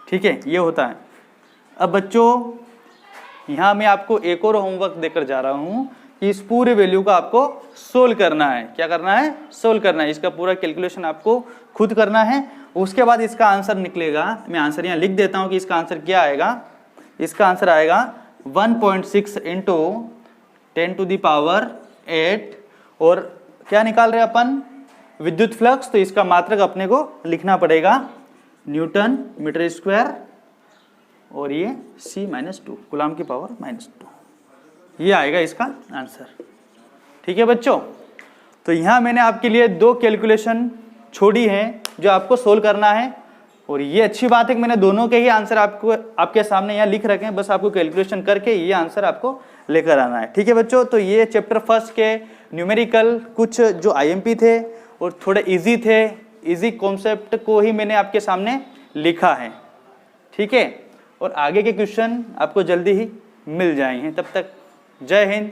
ठीक है, ये होता है। अब बच्चों यहाँ मैं आपको एक और होमवर्क देकर जा रहा हूँ कि इस पूरे वैल्यू का आपको सोल्व करना है। क्या करना है, सोल्व करना है। इसका पूरा कैलकुलेशन आपको खुद करना है, उसके बाद इसका आंसर निकलेगा। मैं आंसर यहाँ लिख देता हूँ कि इसका आंसर क्या आएगा। इसका आंसर आएगा 1.6 इंटू 10 टू द पावर 8, और क्या निकाल रहे हैं अपन, विद्युत फ्लक्स। तो इसका मात्रक अपने को लिखना पड़ेगा न्यूटन मीटर स्क्वायर, और ये C-2 कूलम की पावर -2, ये आएगा इसका आंसर। ठीक है बच्चों, तो यहाँ मैंने आपके लिए 2 कैलकुलेशन छोड़ी हैं जो आपको सोल्व करना है, और ये अच्छी बात है कि मैंने दोनों के ही आंसर आपके सामने यहाँ लिख रखे हैं। बस आपको कैलकुलेशन करके ये आंसर आपको लेकर आना है। ठीक है बच्चों, तो ये चैप्टर फर्स्ट के न्यूमेरिकल कुछ जो IMP थे और थोड़े इजी थे, इजी कॉन्सेप्ट को ही मैंने आपके सामने लिखा है। ठीक है, और आगे के क्वेश्चन आपको जल्दी ही मिल जाएंगे। तब तक जय हिंद,